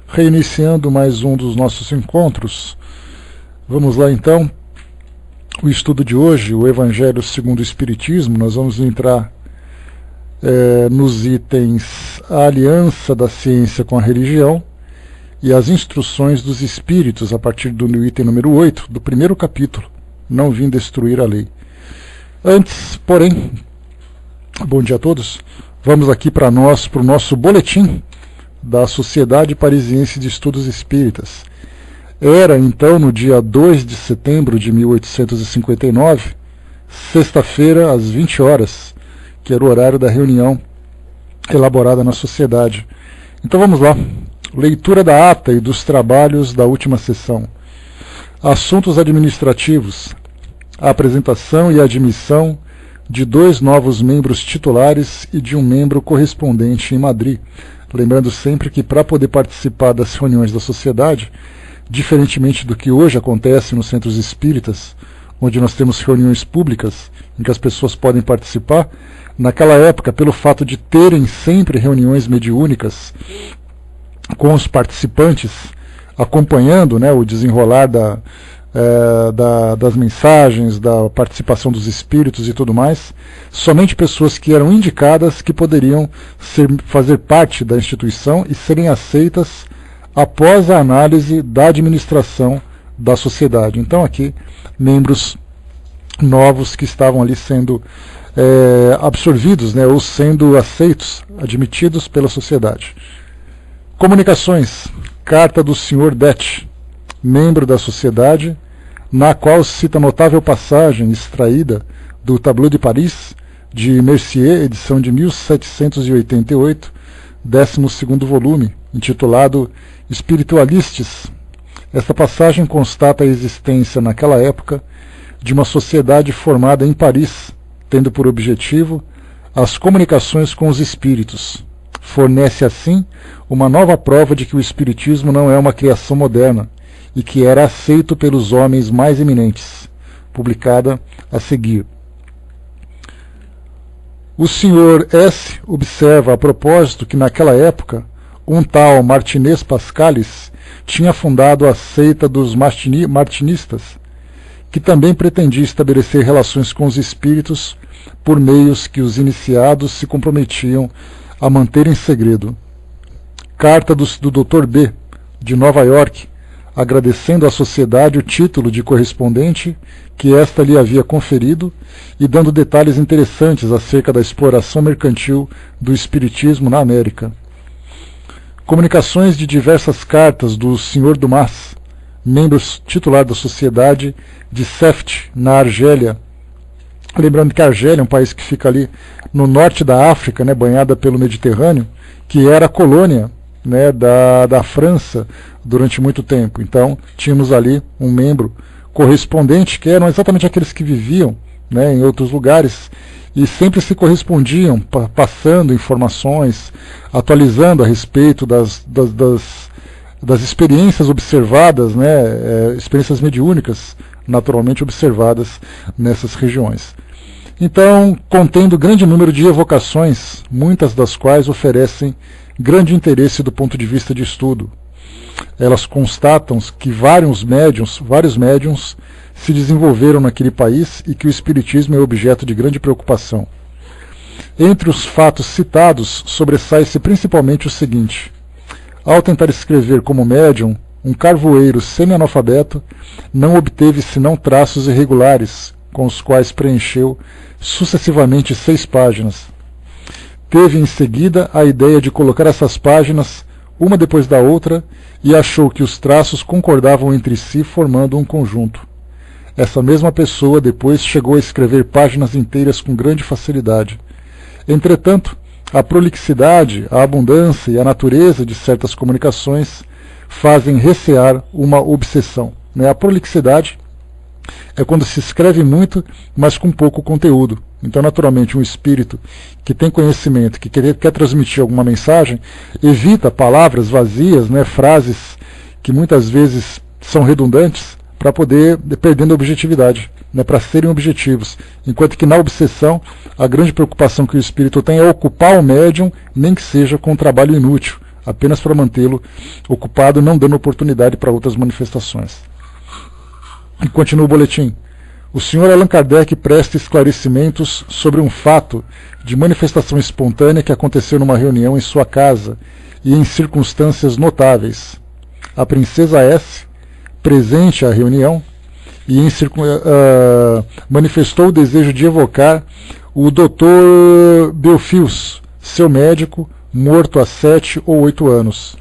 Reiniciando mais um dos nossos encontros. Vamos lá então. O estudo de hoje, o Evangelho segundo o Espiritismo. Nós vamos entrar nos itens a aliança da ciência com a religião e as instruções dos espíritos, a partir do item número 8, do primeiro capítulo, Não Vim Destruir a Lei. Antes, porém, bom dia a todos, vamos aqui para o nosso boletim da Sociedade Parisiense de Estudos Espíritas. Era, então, no dia 2 de setembro de 1859, sexta-feira, às 20 horas, que era o horário da reunião elaborada na sociedade. Então vamos lá. Leitura da ata e dos trabalhos da última sessão. Assuntos administrativos. A apresentação e admissão de 2 novos membros titulares e de um membro correspondente em Madrid. Lembrando sempre que para poder participar das reuniões da sociedade, diferentemente do que hoje acontece nos centros espíritas, onde nós temos reuniões públicas em que as pessoas podem participar, naquela época, pelo fato de terem sempre reuniões mediúnicas com os participantes, acompanhando, né, o desenrolar das mensagens, da participação dos espíritos e tudo mais, somente pessoas que eram indicadas que poderiam fazer parte da instituição e serem aceitas após a análise da administração da sociedade. Então aqui, membros novos que estavam ali sendo absorvidos, né, ou sendo aceitos, admitidos pela sociedade. Comunicações. Carta do Sr. Det, membro da sociedade, na qual cita notável passagem extraída do Tableau de Paris, de Mercier, edição de 1788, 12º volume, intitulado Spiritualistes. Esta passagem constata a existência, naquela época, de uma sociedade formada em Paris, tendo por objetivo as comunicações com os espíritos. Fornece, assim, uma nova prova de que o espiritismo não é uma criação moderna, e que era aceito pelos homens mais eminentes. Publicada a seguir. O Sr. S. observa a propósito que naquela época um tal Martinez Pascalis tinha fundado a seita dos martinistas, que também pretendia estabelecer relações com os espíritos por meios que os iniciados se comprometiam a manter em segredo. Carta do Dr. B., de Nova York, agradecendo à sociedade o título de correspondente que esta lhe havia conferido e dando detalhes interessantes acerca da exploração mercantil do espiritismo na América. Comunicações de diversas cartas do Sr. Dumas, membro titular da sociedade de Seft, na Argélia. Lembrando que a Argélia é um país que fica ali no norte da África, né, banhada pelo Mediterrâneo, que era a colônia, né, da França durante muito tempo. Então, tínhamos ali um membro correspondente, que eram exatamente aqueles que viviam, né, em outros lugares, e sempre se correspondiam, passando informações, atualizando a respeito das experiências observadas, né, experiências mediúnicas, naturalmente observadas nessas regiões. Então, contendo grande número de evocações, muitas das quais oferecem grande interesse do ponto de vista de estudo. Elas constatam que vários médiuns se desenvolveram naquele país e que o espiritismo é objeto de grande preocupação. Entre os fatos citados, sobressai-se principalmente o seguinte: ao tentar escrever como médium, um carvoeiro semi-analfabeto não obteve senão traços irregulares, com os quais preencheu sucessivamente 6 páginas. Teve em seguida a ideia de colocar essas páginas uma depois da outra e achou que os traços concordavam entre si, formando um conjunto. Essa mesma pessoa depois chegou a escrever páginas inteiras com grande facilidade. Entretanto, a prolixidade, a abundância e a natureza de certas comunicações fazem recear uma obsessão. A prolixidade é quando se escreve muito, mas com pouco conteúdo. Então, naturalmente, um espírito que tem conhecimento, que quer transmitir alguma mensagem, evita palavras vazias, né, frases que muitas vezes são redundantes, para poder perdendo a objetividade, né, para serem objetivos. Enquanto que na obsessão, a grande preocupação que o espírito tem é ocupar o médium, nem que seja com um trabalho inútil, apenas para mantê-lo ocupado, não dando oportunidade para outras manifestações. E continua o boletim. O Sr. Allan Kardec presta esclarecimentos sobre um fato de manifestação espontânea que aconteceu numa reunião em sua casa e em circunstâncias notáveis. A princesa S, presente à reunião, e manifestou o desejo de evocar o Dr. Belfius, seu médico, morto há 7 ou 8 anos.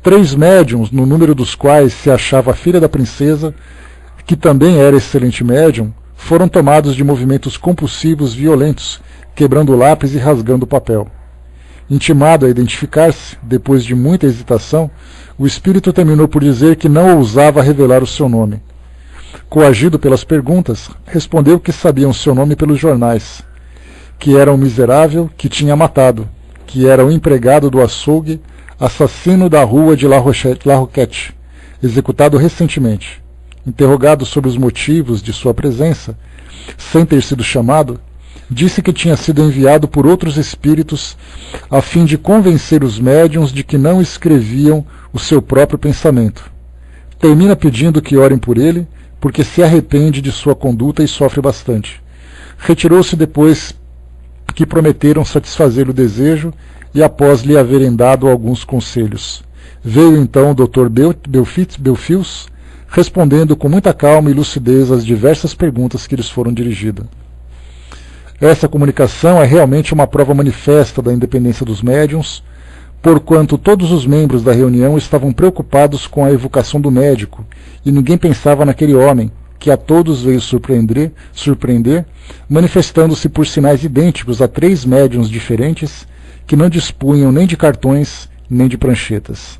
3 médiums, no número dos quais se achava a filha da princesa, que também era excelente médium, foram tomados de movimentos compulsivos violentos, quebrando o lápis e rasgando o papel. Intimado a identificar-se, depois de muita hesitação, o espírito terminou por dizer que não ousava revelar o seu nome. Coagido pelas perguntas, respondeu que sabiam seu nome pelos jornais, que era um miserável que tinha matado, que era o empregado do açougue, assassino da rua de La Roquette, executado recentemente. Interrogado sobre os motivos de sua presença, sem ter sido chamado, disse que tinha sido enviado por outros espíritos a fim de convencer os médiuns de que não escreviam o seu próprio pensamento. Termina pedindo que orem por ele, porque se arrepende de sua conduta e sofre bastante. Retirou-se depois que prometeram satisfazer o desejo e após lhe haverem dado alguns conselhos. Veio então o Dr. Belfius, respondendo com muita calma e lucidez às diversas perguntas que lhes foram dirigidas. Essa comunicação é realmente uma prova manifesta da independência dos médiuns, porquanto todos os membros da reunião estavam preocupados com a evocação do médico, e ninguém pensava naquele homem, que a todos veio surpreender, manifestando-se por sinais idênticos a 3 médiuns diferentes, que não dispunham nem de cartões, nem de pranchetas.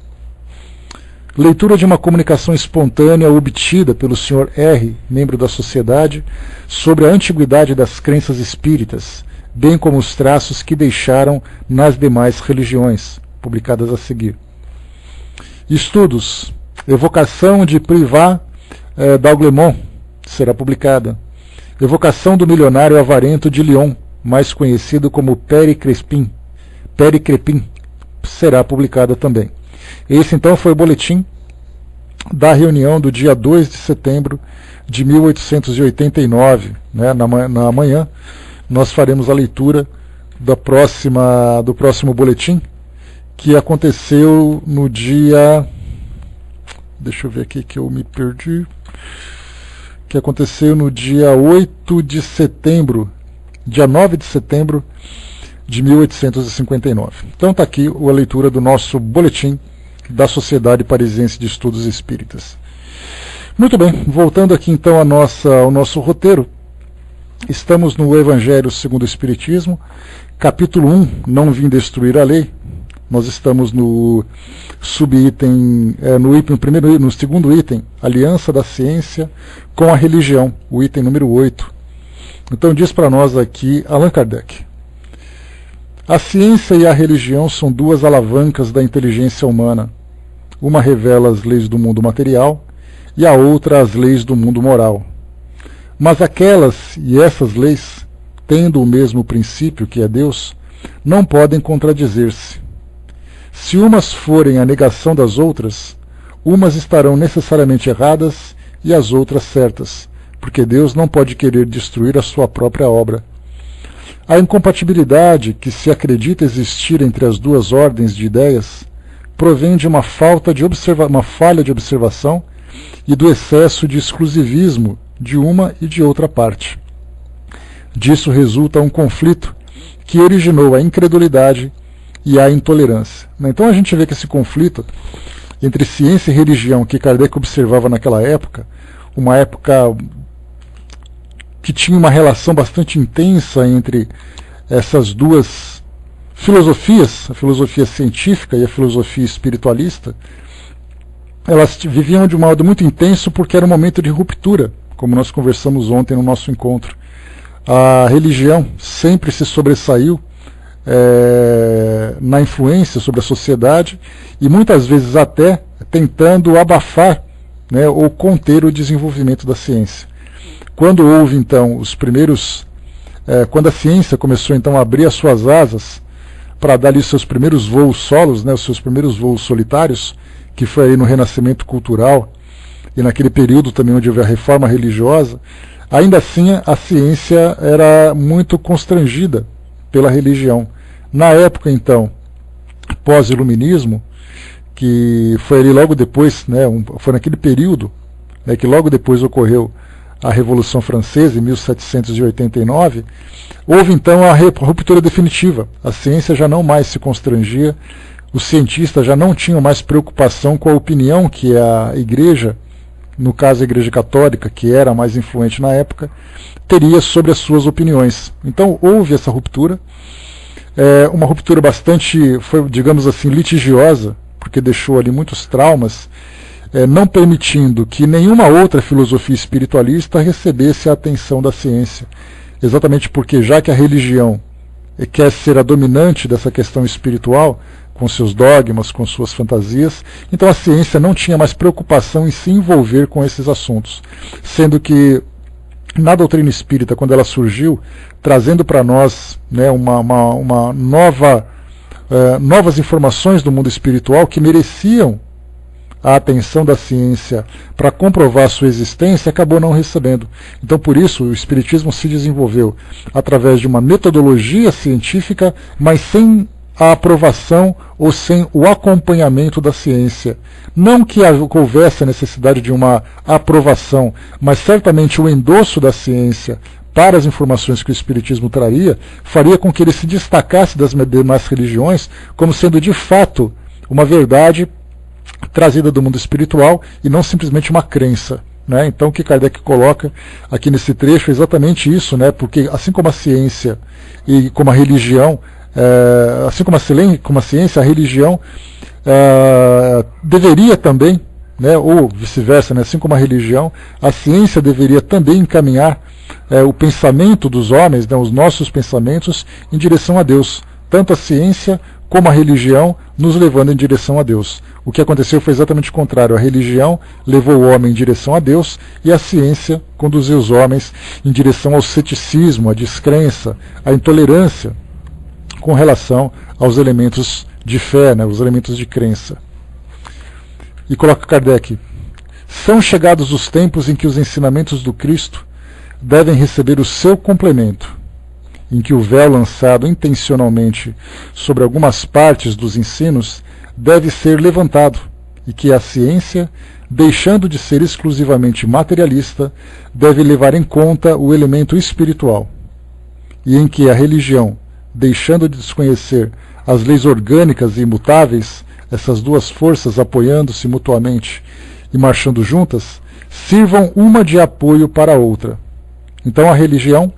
Leitura de uma comunicação espontânea obtida pelo Sr. R., membro da sociedade, sobre a antiguidade das crenças espíritas, bem como os traços que deixaram nas demais religiões, publicadas a seguir. Estudos. Evocação de Privat d'Auglemont, será publicada. Evocação do milionário avarento de Lyon, mais conhecido como Père Crespin, será publicada também. Esse então foi o boletim da reunião do dia 2 de setembro de 1889. Na manhã nós faremos a leitura do próximo boletim, que aconteceu no dia... Deixa eu ver aqui que eu me perdi. Que aconteceu no dia 8 de setembro, dia 9 de setembro de 1859. Então está aqui a leitura do nosso boletim da Sociedade Parisiense de Estudos Espíritas. Muito bem, voltando aqui então ao nosso roteiro, estamos no Evangelho segundo o Espiritismo, capítulo 1, Não Vim Destruir a Lei. Nós estamos no subitem, no segundo item, Aliança da Ciência com a Religião, o item número 8. Então diz para nós aqui Allan Kardec: a ciência e a religião são 2 alavancas da inteligência humana. Uma revela as leis do mundo material e a outra as leis do mundo moral. Mas aquelas e essas leis, tendo o mesmo princípio que é Deus, não podem contradizer-se. Se umas forem a negação das outras, umas estarão necessariamente erradas e as outras certas, porque Deus não pode querer destruir a sua própria obra. A incompatibilidade que se acredita existir entre as 2 ordens de ideias provém de uma falha de observação e do excesso de exclusivismo de uma e de outra parte. Disso resulta um conflito que originou a incredulidade e a intolerância. Então a gente vê que esse conflito entre ciência e religião que Kardec observava naquela época, uma época que tinha uma relação bastante intensa entre essas 2 filosofias, a filosofia científica e a filosofia espiritualista, elas viviam de um modo muito intenso porque era um momento de ruptura, como nós conversamos ontem no nosso encontro. A religião sempre se sobressaiu na influência sobre a sociedade e muitas vezes até tentando abafar, ou conter o desenvolvimento da ciência. Quando houve então quando a ciência começou então a abrir as suas asas, para dar ali seus primeiros voos solos, né, os seus primeiros voos solitários, que foi aí no Renascimento Cultural e naquele período também onde houve a reforma religiosa, ainda assim a ciência era muito constrangida pela religião. Na época, então, pós-iluminismo, que foi ali logo depois, né, foi naquele período, né, que logo depois ocorreu a Revolução Francesa, em 1789, houve então a ruptura definitiva. A ciência já não mais se constrangia, os cientistas já não tinham mais preocupação com a opinião que a Igreja, no caso a Igreja Católica, que era a mais influente na época, teria sobre as suas opiniões. Então houve essa ruptura, uma ruptura bastante, foi, digamos assim, litigiosa, porque deixou ali muitos traumas, não permitindo que nenhuma outra filosofia espiritualista recebesse a atenção da ciência. Exatamente porque, já que a religião quer ser a dominante dessa questão espiritual, com seus dogmas, com suas fantasias, então a ciência não tinha mais preocupação em se envolver com esses assuntos. Sendo que, na doutrina espírita, quando ela surgiu, trazendo para nós, né, novas informações do mundo espiritual que mereciam a atenção da ciência para comprovar sua existência, acabou não recebendo. Então, por isso, o Espiritismo se desenvolveu através de uma metodologia científica, mas sem a aprovação ou sem o acompanhamento da ciência. Não que houvesse a necessidade de uma aprovação, mas certamente o endosso da ciência para as informações que o Espiritismo traria, faria com que ele se destacasse das demais religiões como sendo de fato uma verdade trazida do mundo espiritual e não simplesmente uma crença. Né? Então o que Kardec coloca aqui nesse trecho é exatamente isso, né? Porque assim como a ciência e como a religião, assim como a ciência, a religião deveria também, né, ou vice-versa, né, assim como a religião, a ciência deveria também encaminhar o pensamento dos homens, né, os nossos pensamentos, em direção a Deus. Tanto a ciência como a religião nos levando em direção a Deus. O que aconteceu foi exatamente o contrário. A religião levou o homem em direção a Deus e a ciência conduziu os homens em direção ao ceticismo, à descrença, à intolerância com relação aos elementos de fé, né, os elementos de crença. E coloca Kardec: são chegados os tempos em que os ensinamentos do Cristo devem receber o seu complemento, em que o véu lançado intencionalmente sobre algumas partes dos ensinos deve ser levantado, e que a ciência, deixando de ser exclusivamente materialista, deve levar em conta o elemento espiritual, e em que a religião, deixando de desconhecer as leis orgânicas e imutáveis, essas duas forças apoiando-se mutuamente e marchando juntas, sirvam uma de apoio para a outra. Então a religião,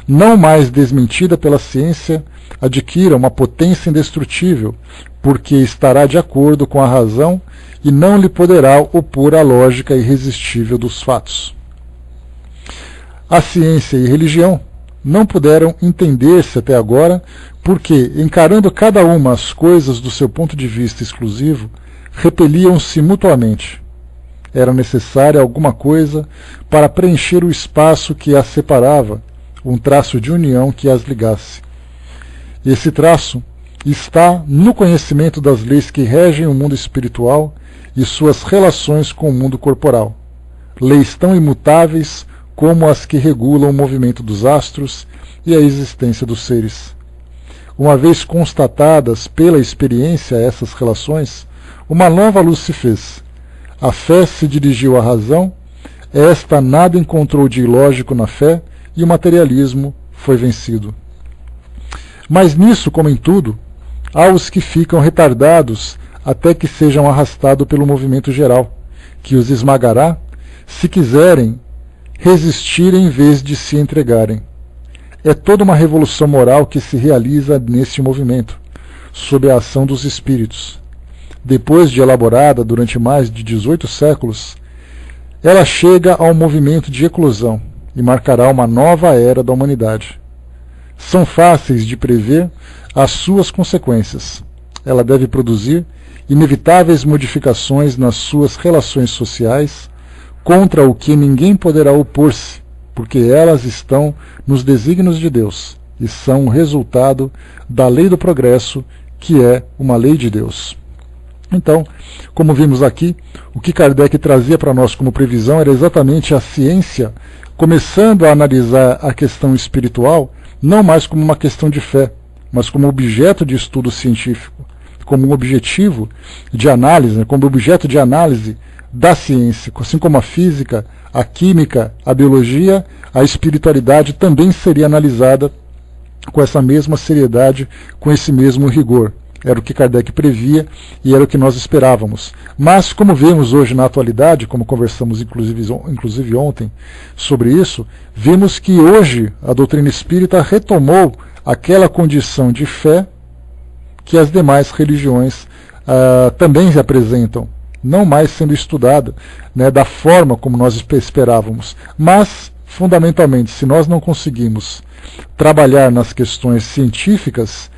não mais desmentida pela ciência, adquira uma potência indestrutível, porque estará de acordo com a razão e não lhe poderá opor a lógica irresistível dos fatos. A ciência e a religião não puderam entender-se até agora, porque, encarando cada uma as coisas do seu ponto de vista exclusivo, repeliam-se mutuamente. Era necessária alguma coisa para preencher o espaço que as separava, um traço de união que as ligasse. Esse traço está no conhecimento das leis que regem o mundo espiritual e suas relações com o mundo corporal, leis tão imutáveis como as que regulam o movimento dos astros e a existência dos seres. Uma vez constatadas pela experiência essas relações, uma nova luz se fez. A fé se dirigiu à razão, esta nada encontrou de ilógico na fé, e o materialismo foi vencido. Mas nisso, como em tudo, há os que ficam retardados até que sejam arrastados pelo movimento geral, que os esmagará, se quiserem resistir em vez de se entregarem. É toda uma revolução moral que se realiza nesse movimento, sob a ação dos espíritos. Depois de elaborada durante mais de 18 séculos, ela chega ao movimento de eclosão e marcará uma nova era da humanidade. São fáceis de prever as suas consequências. Ela deve produzir inevitáveis modificações nas suas relações sociais, contra o que ninguém poderá opor-se, porque elas estão nos desígnios de Deus, e são o resultado da lei do progresso, que é uma lei de Deus. Então, como vimos aqui, o que Kardec trazia para nós como previsão era exatamente a ciência começando a analisar a questão espiritual não mais como uma questão de fé, mas como objeto de estudo científico, como um objetivo de análise, como objeto de análise da ciência, assim como a física, a química, a biologia, a espiritualidade também seria analisada com essa mesma seriedade, com esse mesmo rigor. Era o que Kardec previa e era o que nós esperávamos. Mas, como vemos hoje na atualidade, como conversamos inclusive ontem sobre isso, vimos que hoje a doutrina espírita retomou aquela condição de fé que as demais religiões também se apresentam, não mais sendo estudada, né, da forma como nós esperávamos. Mas, fundamentalmente, se nós não conseguimos trabalhar nas questões científicas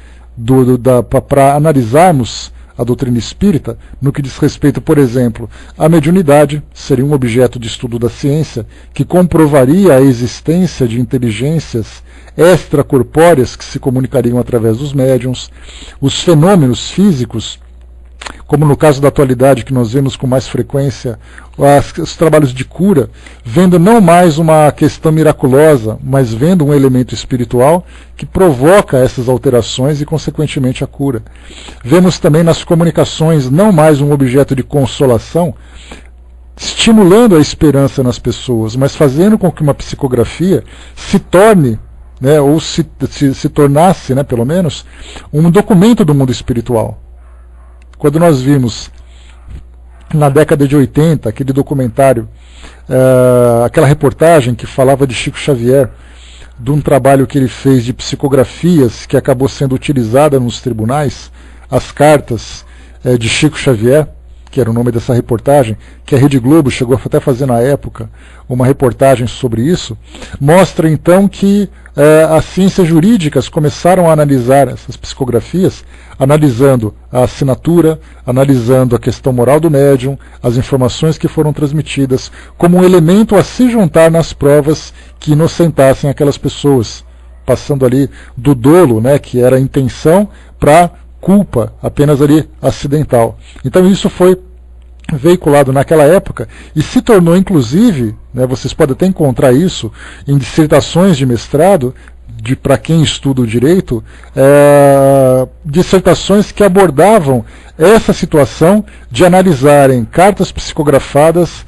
para analisarmos a doutrina espírita, no que diz respeito, por exemplo, à mediunidade, seria um objeto de estudo da ciência que comprovaria a existência de inteligências extracorpóreas que se comunicariam através dos médiuns, os fenômenos físicos, como no caso da atualidade, que nós vemos com mais frequência, os trabalhos de cura, vendo não mais uma questão miraculosa, mas vendo um elemento espiritual que provoca essas alterações e, consequentemente, a cura. Vemos também nas comunicações não mais um objeto de consolação, estimulando a esperança nas pessoas, mas fazendo com que uma psicografia se torne, né, ou se tornasse, né, pelo menos, um documento do mundo espiritual. Quando nós vimos, na década de 80, aquele documentário, aquela reportagem que falava de Chico Xavier, de um trabalho que ele fez de psicografias que acabou sendo utilizada nos tribunais, as cartas de Chico Xavier, que era o nome dessa reportagem, que a Rede Globo chegou até a fazer na época uma reportagem sobre isso, mostra então que as ciências jurídicas começaram a analisar essas psicografias, analisando a assinatura, analisando a questão moral do médium, as informações que foram transmitidas, como um elemento a se juntar nas provas que inocentassem aquelas pessoas, passando ali do dolo, né, que era a intenção, para culpa apenas ali acidental. Então isso foi veiculado naquela época e se tornou inclusive, né, vocês podem até encontrar isso em dissertações de mestrado, para quem estuda o direito, dissertações que abordavam essa situação de analisarem cartas psicografadas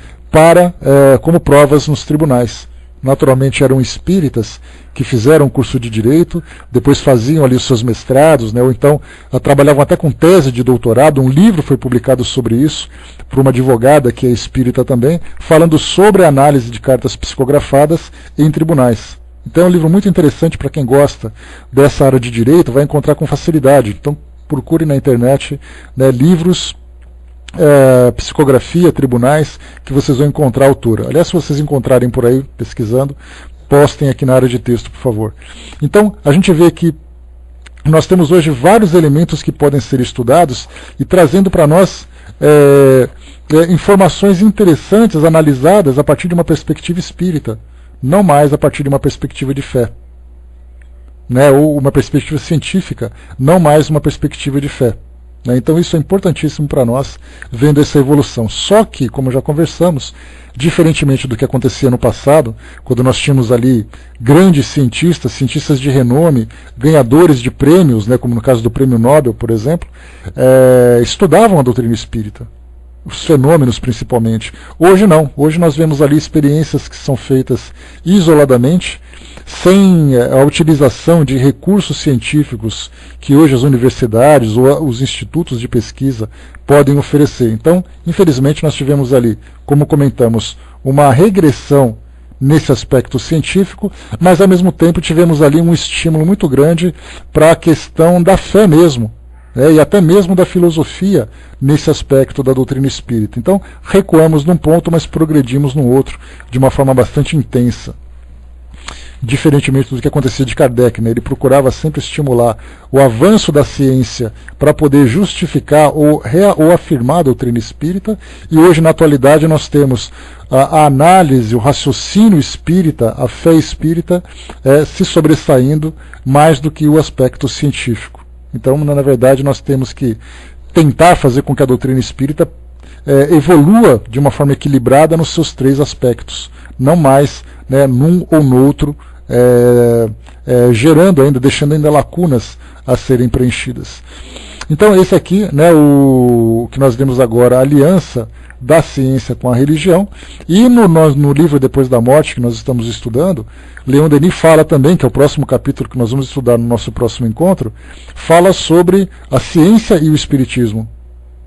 como provas nos tribunais. Naturalmente eram espíritas que fizeram curso de direito, depois faziam ali os seus mestrados, né, ou então trabalhavam até com tese de doutorado. Um livro foi publicado sobre isso, por uma advogada que é espírita também, falando sobre a análise de cartas psicografadas em tribunais. Então é um livro muito interessante para quem gosta dessa área de direito, vai encontrar com facilidade. Então procure na internet, né, livros, psicografia, tribunais, que vocês vão encontrar a autora. Aliás, se vocês encontrarem por aí, pesquisando, postem aqui na área de texto, por favor. Então, a gente vê que nós temos hoje vários elementos que podem ser estudados e trazendo para nós informações interessantes, analisadas a partir de uma perspectiva espírita, não mais a partir de uma perspectiva de fé, né, ou uma perspectiva científica, não mais uma perspectiva de fé. Então isso é importantíssimo para nós, vendo essa evolução. Só que, como já conversamos, diferentemente do que acontecia no passado, quando nós tínhamos ali grandes cientistas de renome, ganhadores de prêmios, né, como no caso do Prêmio Nobel, por exemplo, estudavam a doutrina espírita, os fenômenos principalmente. Hoje não, hoje nós vemos ali experiências que são feitas isoladamente, sem a utilização de recursos científicos que hoje as universidades ou os institutos de pesquisa podem oferecer. Então, infelizmente, nós tivemos ali, como comentamos, uma regressão nesse aspecto científico, mas ao mesmo tempo tivemos ali um estímulo muito grande para a questão da fé mesmo, e até mesmo da filosofia nesse aspecto da doutrina espírita. Então, recuamos num ponto, mas progredimos no outro de uma forma bastante intensa. diferentemente do que acontecia de Kardec, né? Ele procurava sempre estimular o avanço da ciência para poder justificar ou afirmar a doutrina espírita, e hoje, na atualidade, nós temos a análise, o raciocínio espírita, a fé espírita se sobressaindo mais do que o aspecto científico. Então, na verdade, nós temos que tentar fazer com que a doutrina espírita evolua de uma forma equilibrada nos seus três aspectos, não mais, né, num ou no outro, gerando ainda, deixando ainda lacunas a serem preenchidas. Então esse aqui, né, o que nós vemos agora, a aliança da ciência com a religião, e no livro Depois da Morte, que nós estamos estudando, Leon Denis fala também, que é o próximo capítulo que nós vamos estudar no nosso próximo encontro, fala sobre a ciência e o espiritismo.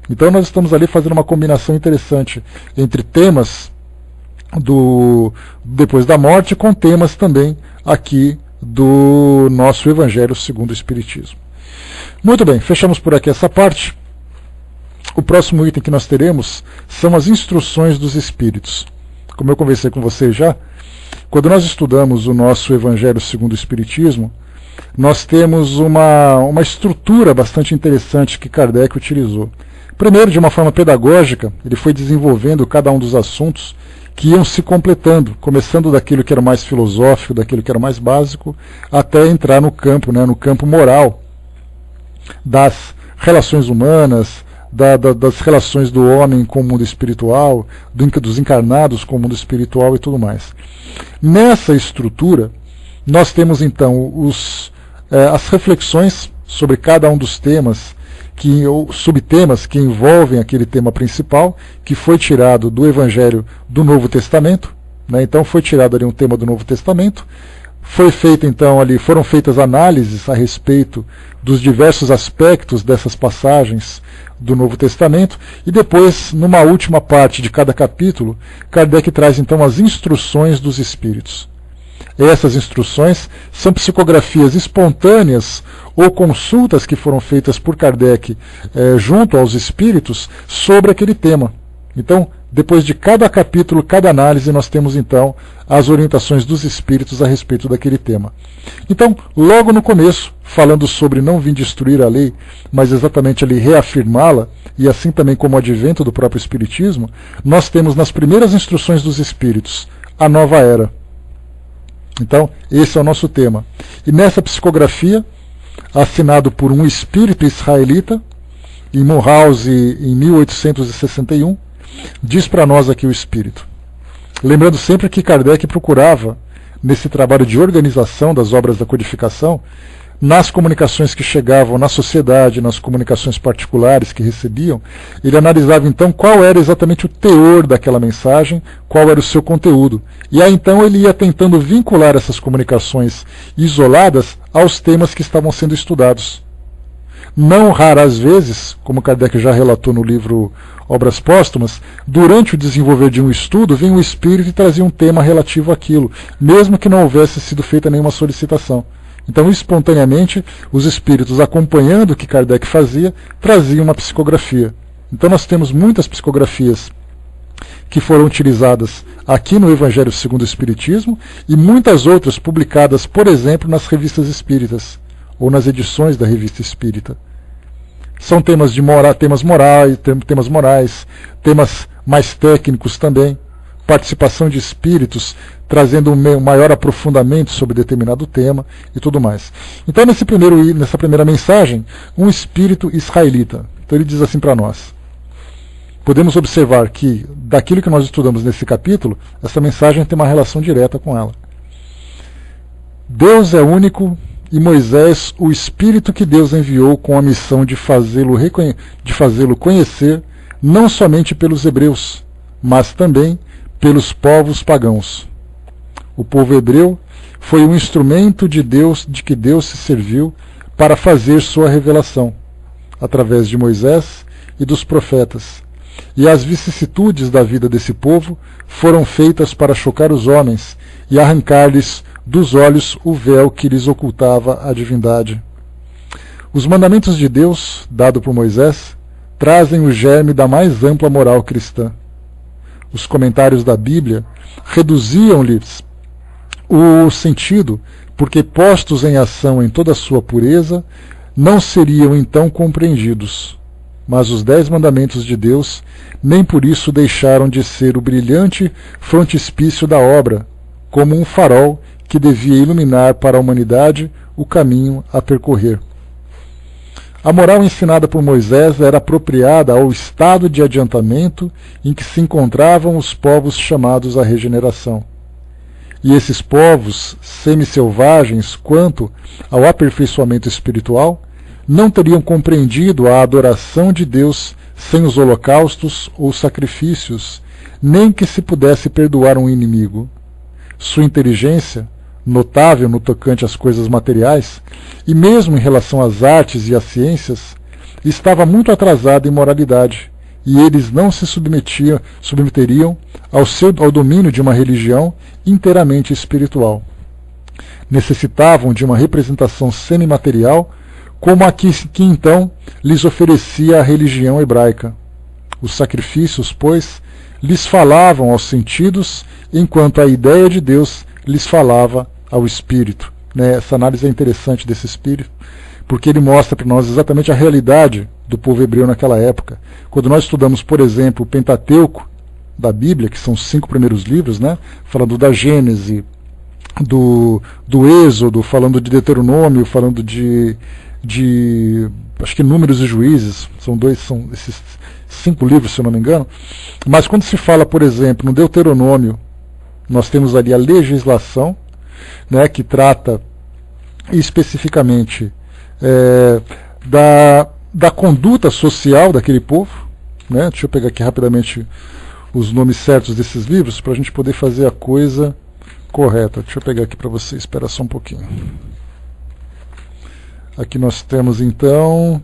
Então nós estamos ali fazendo uma combinação interessante entre temas do Depois da Morte com temas também aqui do nosso Evangelho segundo o Espiritismo. Muito bem, fechamos por aqui essa parte. O próximo item que nós teremos são as instruções dos Espíritos. Como eu conversei com vocês já, quando nós estudamos o nosso Evangelho segundo o Espiritismo, nós temos uma estrutura bastante interessante que Kardec utilizou. Primeiro, de uma forma pedagógica, ele foi desenvolvendo cada um dos assuntos que iam se completando, começando daquilo que era mais filosófico, daquilo que era mais básico, até entrar no campo, né, no campo moral das relações humanas, das relações do homem com o mundo espiritual, dos encarnados com o mundo espiritual e tudo mais. Nessa estrutura, nós temos então as reflexões sobre cada um dos temas, ou subtemas que envolvem aquele tema principal, que foi tirado do Evangelho do Novo Testamento, né? Então foi tirado ali um tema do Novo Testamento, foram feitas análises a respeito dos diversos aspectos dessas passagens do Novo Testamento, e depois, numa última parte de cada capítulo, Kardec traz então as instruções dos Espíritos. Essas instruções são psicografias espontâneas ou consultas que foram feitas por Kardec junto aos Espíritos sobre aquele tema. Então, depois de cada capítulo, cada análise, nós temos então as orientações dos Espíritos a respeito daquele tema. Então, logo no começo, falando sobre não vir destruir a lei, mas exatamente ali reafirmá-la, e assim também como o advento do próprio Espiritismo, nós temos nas primeiras instruções dos Espíritos a nova era. Então, esse é o nosso tema. E nessa psicografia, assinado por um espírito israelita, em Mulhouse, em 1861, diz para nós aqui o espírito. Lembrando sempre que Kardec procurava, nesse trabalho de organização das obras da codificação, nas comunicações que chegavam na sociedade, nas comunicações particulares que recebiam, ele analisava então qual era exatamente o teor daquela mensagem, qual era o seu conteúdo. E aí então ele ia tentando vincular essas comunicações isoladas aos temas que estavam sendo estudados. Não raras vezes, como Kardec já relatou no livro Obras Póstumas, durante o desenvolver de um estudo, vinha um espírito e trazia um tema relativo àquilo, mesmo que não houvesse sido feita nenhuma solicitação. Então, espontaneamente, os espíritos, acompanhando o que Kardec fazia, traziam uma psicografia. Então, nós temos muitas psicografias que foram utilizadas aqui no Evangelho segundo o Espiritismo e muitas outras publicadas, por exemplo, nas revistas espíritas ou nas edições da Revista Espírita. São temas temas morais, temas mais técnicos também, participação de espíritos trazendo um maior aprofundamento sobre determinado tema e tudo mais. Então, nessa primeira mensagem, um espírito israelita. Então ele diz assim para nós. Podemos observar que, daquilo que nós estudamos nesse capítulo, essa mensagem tem uma relação direta com ela. Deus é único e Moisés, o Espírito que Deus enviou com a missão de fazê-lo conhecer, não somente pelos hebreus, mas também pelos povos pagãos. O povo hebreu foi um instrumento de que Deus se serviu para fazer sua revelação, através de Moisés e dos profetas. E as vicissitudes da vida desse povo foram feitas para chocar os homens e arrancar-lhes dos olhos o véu que lhes ocultava a divindade. Os mandamentos de Deus, dado por Moisés, trazem o germe da mais ampla moral cristã. Os comentários da Bíblia reduziam-lhes o sentido, porque postos em ação em toda a sua pureza, não seriam então compreendidos. Mas os 10 mandamentos de Deus nem por isso deixaram de ser o brilhante frontispício da obra, como um farol que devia iluminar para a humanidade o caminho a percorrer. A moral ensinada por Moisés era apropriada ao estado de adiantamento em que se encontravam os povos chamados à regeneração. E esses povos, semi-selvagens quanto ao aperfeiçoamento espiritual, não teriam compreendido a adoração de Deus sem os holocaustos ou sacrifícios, nem que se pudesse perdoar um inimigo. Sua inteligência, notável no tocante às coisas materiais, e mesmo em relação às artes e às ciências, estava muito atrasada em moralidade, e eles não se submeteriam ao domínio de uma religião inteiramente espiritual. Necessitavam de uma representação semimaterial, como a que então lhes oferecia a religião hebraica. Os sacrifícios, pois, lhes falavam aos sentidos, enquanto a ideia de Deus lhes falava ao espírito. Essa análise é interessante desse espírito, porque ele mostra para nós exatamente a realidade do povo hebreu naquela época. Quando nós estudamos, por exemplo, o Pentateuco da Bíblia, que são os 5 primeiros livros, falando da Gênese, do Êxodo, falando de Deuteronômio, falando de acho que Números e Juízes, são esses 5 livros, se eu não me engano. Mas quando se fala, por exemplo, no Deuteronômio, nós temos ali a legislação, que trata especificamente da conduta social daquele povo. Deixa eu pegar aqui rapidamente os nomes certos desses livros para a gente poder fazer a coisa correta. Deixa eu pegar aqui para você, espera só um pouquinho. Aqui nós temos então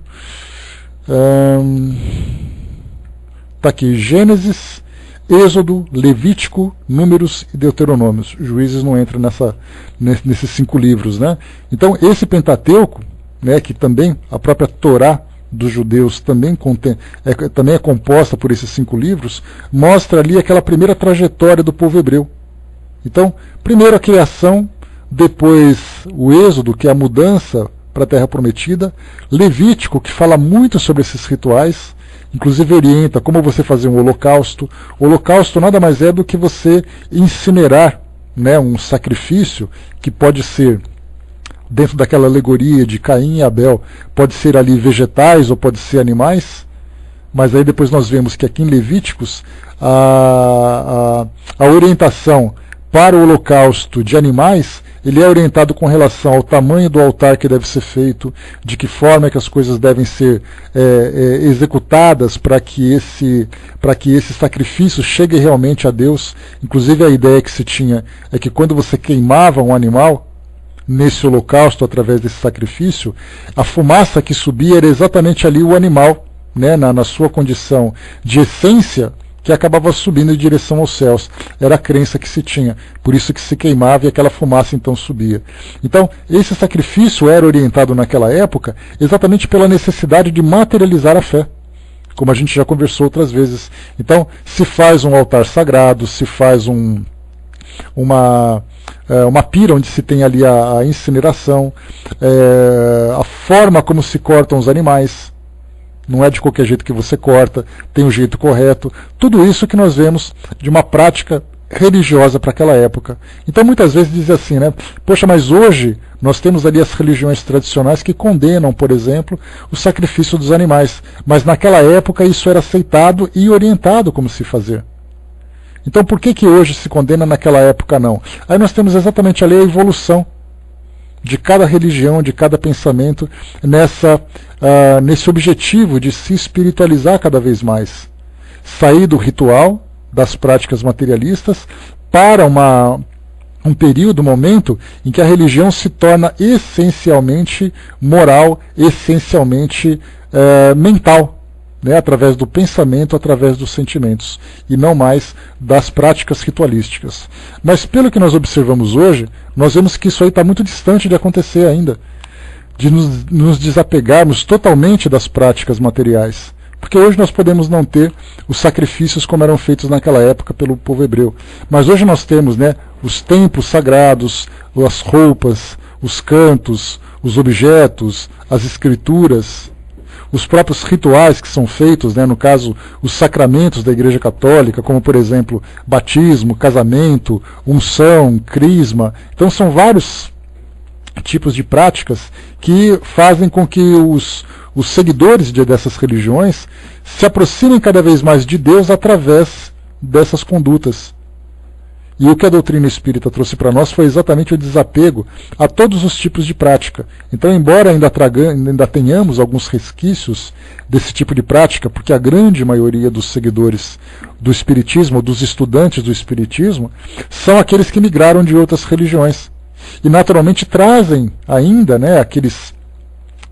tá aqui Gênesis, Êxodo, Levítico, Números e Deuteronômios. Juízes não entra nesses 5 livros, Então esse Pentateuco, que também a própria Torá dos judeus também é composta por esses 5 livros, mostra ali aquela primeira trajetória do povo hebreu. Então, primeiro a criação, depois o Êxodo, que é a mudança para a Terra Prometida, Levítico, que fala muito sobre esses rituais, inclusive orienta como você fazer um holocausto. O holocausto nada mais é do que você incinerar um sacrifício que pode ser, dentro daquela alegoria de Caim e Abel, pode ser ali vegetais ou pode ser animais, mas aí depois nós vemos que aqui em Levíticos a orientação para o holocausto de animais, ele é orientado com relação ao tamanho do altar que deve ser feito, de que forma que as coisas devem ser executadas para que esse sacrifício chegue realmente a Deus. Inclusive a ideia que se tinha é que quando você queimava um animal nesse holocausto através desse sacrifício, a fumaça que subia era exatamente ali o animal, na sua condição de essência, que acabava subindo em direção aos céus. Era a crença que se tinha. Por isso que se queimava e aquela fumaça então subia. Então, esse sacrifício era orientado naquela época exatamente pela necessidade de materializar a fé, como a gente já conversou outras vezes. Então, se faz um altar sagrado, se faz uma pira onde se tem ali a incineração, a forma como se cortam os animais. Não é de qualquer jeito que você corta, tem um jeito correto. Tudo isso que nós vemos de uma prática religiosa para aquela época. Então muitas vezes dizem assim, poxa, mas hoje nós temos ali as religiões tradicionais que condenam, por exemplo, o sacrifício dos animais. Mas naquela época isso era aceitado e orientado como se fazer. Então por que hoje se condena, naquela época não? Aí nós temos exatamente ali a evolução de cada religião, de cada pensamento, nesse objetivo de se espiritualizar cada vez mais. Sair do ritual, das práticas materialistas, para um período, um momento, em que a religião se torna essencialmente moral, essencialmente mental, através do pensamento, através dos sentimentos, e não mais das práticas ritualísticas. Mas pelo que nós observamos hoje, nós vemos que isso aí está muito distante de acontecer ainda, de nos desapegarmos totalmente das práticas materiais. Porque hoje nós podemos não ter os sacrifícios como eram feitos naquela época pelo povo hebreu. Mas hoje nós temos os templos sagrados, as roupas, os cantos, os objetos, as escrituras, os próprios rituais que são feitos, né, no caso, os sacramentos da Igreja Católica, como, por exemplo, batismo, casamento, unção, crisma. Então são vários tipos de práticas que fazem com que os seguidores dessas religiões se aproximem cada vez mais de Deus através dessas condutas. E o que a doutrina espírita trouxe para nós foi exatamente o desapego a todos os tipos de prática. Então, embora ainda tenhamos alguns resquícios desse tipo de prática, porque a grande maioria dos seguidores do espiritismo, dos estudantes do espiritismo, são aqueles que migraram de outras religiões. E naturalmente trazem ainda, né, aqueles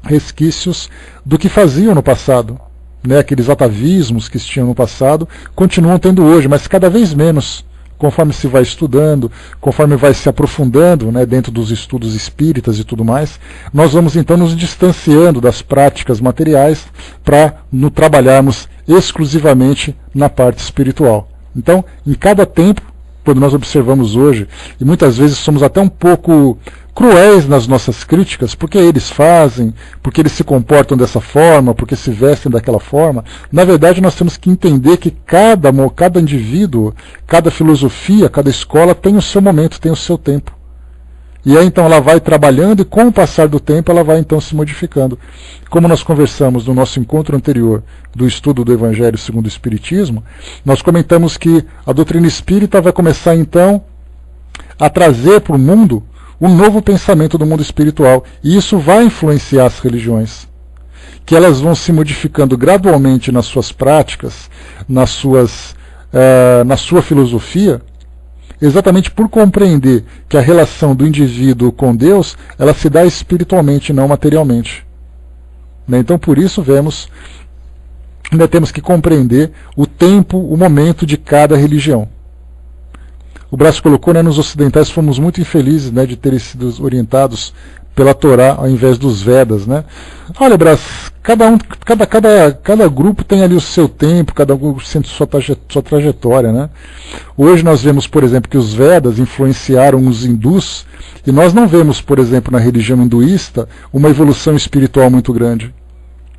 resquícios do que faziam no passado. Né, aqueles atavismos que tinham no passado continuam tendo hoje, mas cada vez menos. Conforme se vai estudando, conforme vai se aprofundando, né, dentro dos estudos espíritas e tudo mais, nós vamos então nos distanciando das práticas materiais para nos trabalharmos exclusivamente na parte espiritual. Então, em cada tempo, quando nós observamos hoje, e muitas vezes somos até um pouco cruéis nas nossas críticas, porque eles fazem, porque eles se comportam dessa forma, porque se vestem daquela forma. Na verdade, nós temos que entender que cada indivíduo, cada filosofia, cada escola tem o seu momento, tem o seu tempo. E aí então ela vai trabalhando e com o passar do tempo ela vai então se modificando. Como nós conversamos no nosso encontro anterior do estudo do Evangelho segundo o Espiritismo, nós comentamos que a doutrina espírita vai começar então a trazer para o mundo um novo pensamento do mundo espiritual. E isso vai influenciar as religiões, que elas vão se modificando gradualmente nas suas práticas, na sua filosofia, exatamente por compreender que a relação do indivíduo com Deus, ela se dá espiritualmente, não materialmente. Então, por isso, temos que compreender o tempo, o momento de cada religião. O Brás colocou, né, nos ocidentais fomos muito infelizes, né, de terem sido orientados pela Torá ao invés dos Vedas, né? Olha, Brás, cada grupo tem ali o seu tempo, cada grupo sente sua trajetória, né? Hoje nós vemos, por exemplo, que os Vedas influenciaram os hindus, e nós não vemos, por exemplo, na religião hinduísta, uma evolução espiritual muito grande.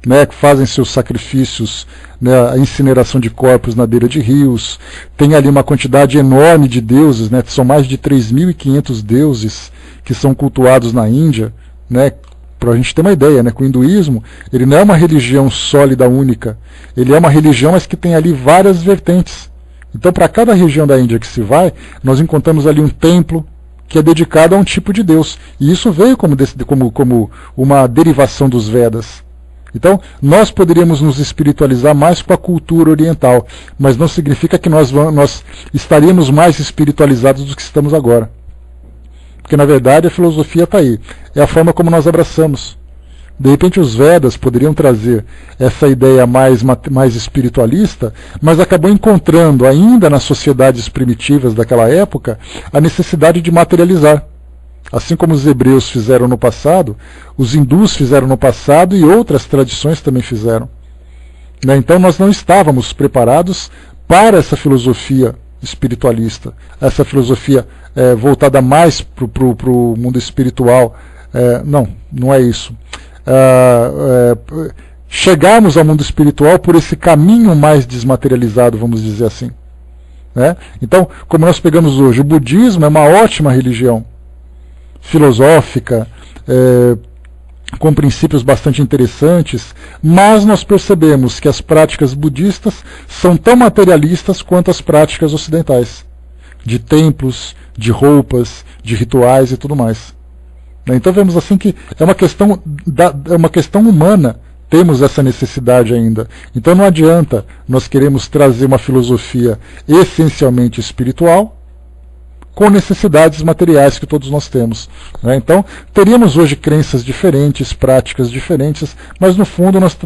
Né, que fazem seus sacrifícios, né, a incineração de corpos na beira de rios, tem ali uma quantidade enorme de deuses, né, são mais de 3.500 deuses que são cultuados na Índia, né, para a gente ter uma ideia, né, que o hinduísmo ele não é uma religião sólida única, ele é uma religião, mas que tem ali várias vertentes. Então, para cada região da Índia que se vai, nós encontramos ali um templo que é dedicado a um tipo de Deus, e isso veio como uma derivação dos Vedas. Então, nós poderíamos nos espiritualizar mais com a cultura oriental, mas não significa que nós estaríamos mais espiritualizados do que estamos agora. Porque, na verdade, a filosofia está aí. É a forma como nós abraçamos. De repente, os Vedas poderiam trazer essa ideia mais espiritualista, mas acabou encontrando, ainda nas sociedades primitivas daquela época, a necessidade de materializar. Assim como os hebreus fizeram no passado, os hindus fizeram no passado e outras tradições também fizeram. Então nós não estávamos preparados para essa filosofia espiritualista, essa filosofia voltada mais para o mundo espiritual. Não é isso. Chegarmos ao mundo espiritual por esse caminho mais desmaterializado, vamos dizer assim. Né? Então, como nós pegamos hoje, o budismo é uma ótima religião, filosófica, com princípios bastante interessantes, mas nós percebemos que as práticas budistas são tão materialistas quanto as práticas ocidentais, de templos, de roupas, de rituais e tudo mais. Então vemos assim que é uma questão humana, temos essa necessidade ainda. Então não adianta nós queremos trazer uma filosofia essencialmente espiritual, com necessidades materiais que todos nós temos. Né? Então, teríamos hoje crenças diferentes, práticas diferentes, mas no fundo nós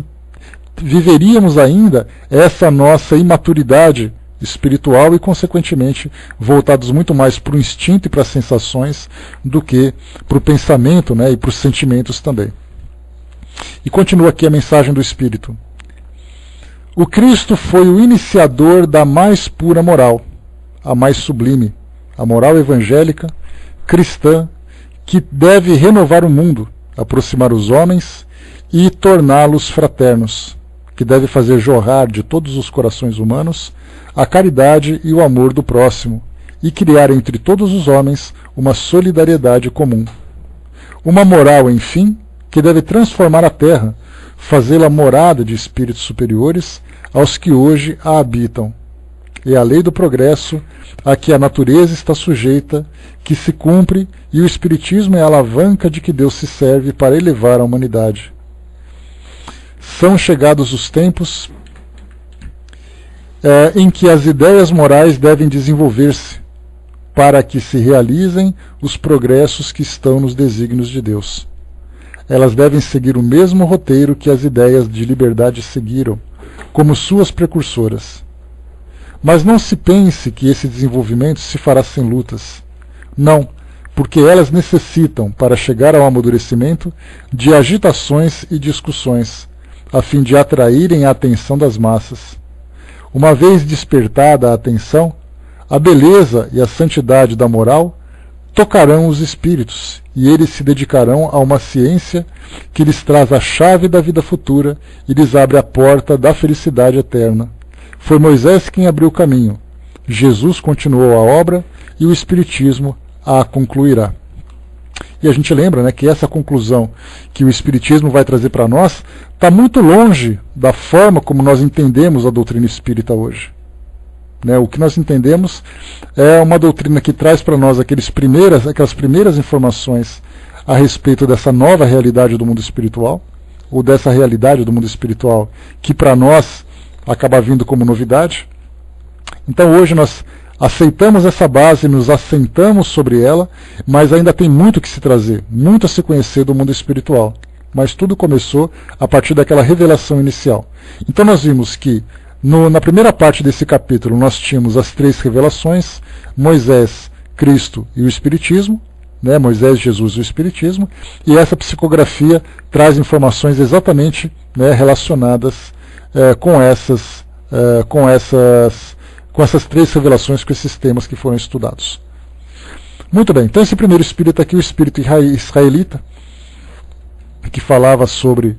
viveríamos ainda essa nossa imaturidade espiritual e, consequentemente, voltados muito mais para o instinto e para as sensações do que para o pensamento, né, e para os sentimentos também. E continua aqui a mensagem do Espírito. O Cristo foi o iniciador da mais pura moral, a mais sublime, a moral evangélica, cristã, que deve renovar o mundo, aproximar os homens e torná-los fraternos, que deve fazer jorrar de todos os corações humanos a caridade e o amor do próximo, e criar entre todos os homens uma solidariedade comum. Uma moral, enfim, que deve transformar a terra, fazê-la morada de espíritos superiores aos que hoje a habitam. É a lei do progresso a que a natureza está sujeita, que se cumpre, e o Espiritismo é a alavanca de que Deus se serve para elevar a humanidade. São chegados os tempos em que as ideias morais devem desenvolver-se para que se realizem os progressos que estão nos desígnios de Deus. Elas devem seguir o mesmo roteiro que as ideias de liberdade seguiram, como suas precursoras. Mas não se pense que esse desenvolvimento se fará sem lutas. Não, porque elas necessitam, para chegar ao amadurecimento, de agitações e discussões, a fim de atraírem a atenção das massas. Uma vez despertada a atenção, a beleza e a santidade da moral tocarão os espíritos, e eles se dedicarão a uma ciência que lhes traz a chave da vida futura e lhes abre a porta da felicidade eterna. Foi Moisés quem abriu o caminho. Jesus continuou a obra e o Espiritismo a concluirá. E a gente lembra, que essa conclusão que o Espiritismo vai trazer para nós está muito longe da forma como nós entendemos a doutrina espírita hoje. O que nós entendemos é uma doutrina que traz para nós aquelas primeiras informações a respeito dessa nova realidade do mundo espiritual, ou dessa realidade do mundo espiritual que para nós acaba vindo como novidade. Então hoje nós aceitamos essa base, nos assentamos sobre ela, mas ainda tem muito que se trazer, muito a se conhecer do mundo espiritual. Mas tudo começou a partir daquela revelação inicial. Então nós vimos que na primeira parte desse capítulo nós tínhamos as 3 revelações, Moisés, Cristo e o Espiritismo, Moisés, Jesus e o Espiritismo, e essa psicografia traz informações exatamente relacionadas com essas 3 revelações, com esses temas que foram estudados. Muito bem, então esse primeiro espírito aqui, o espírito israelita, que falava sobre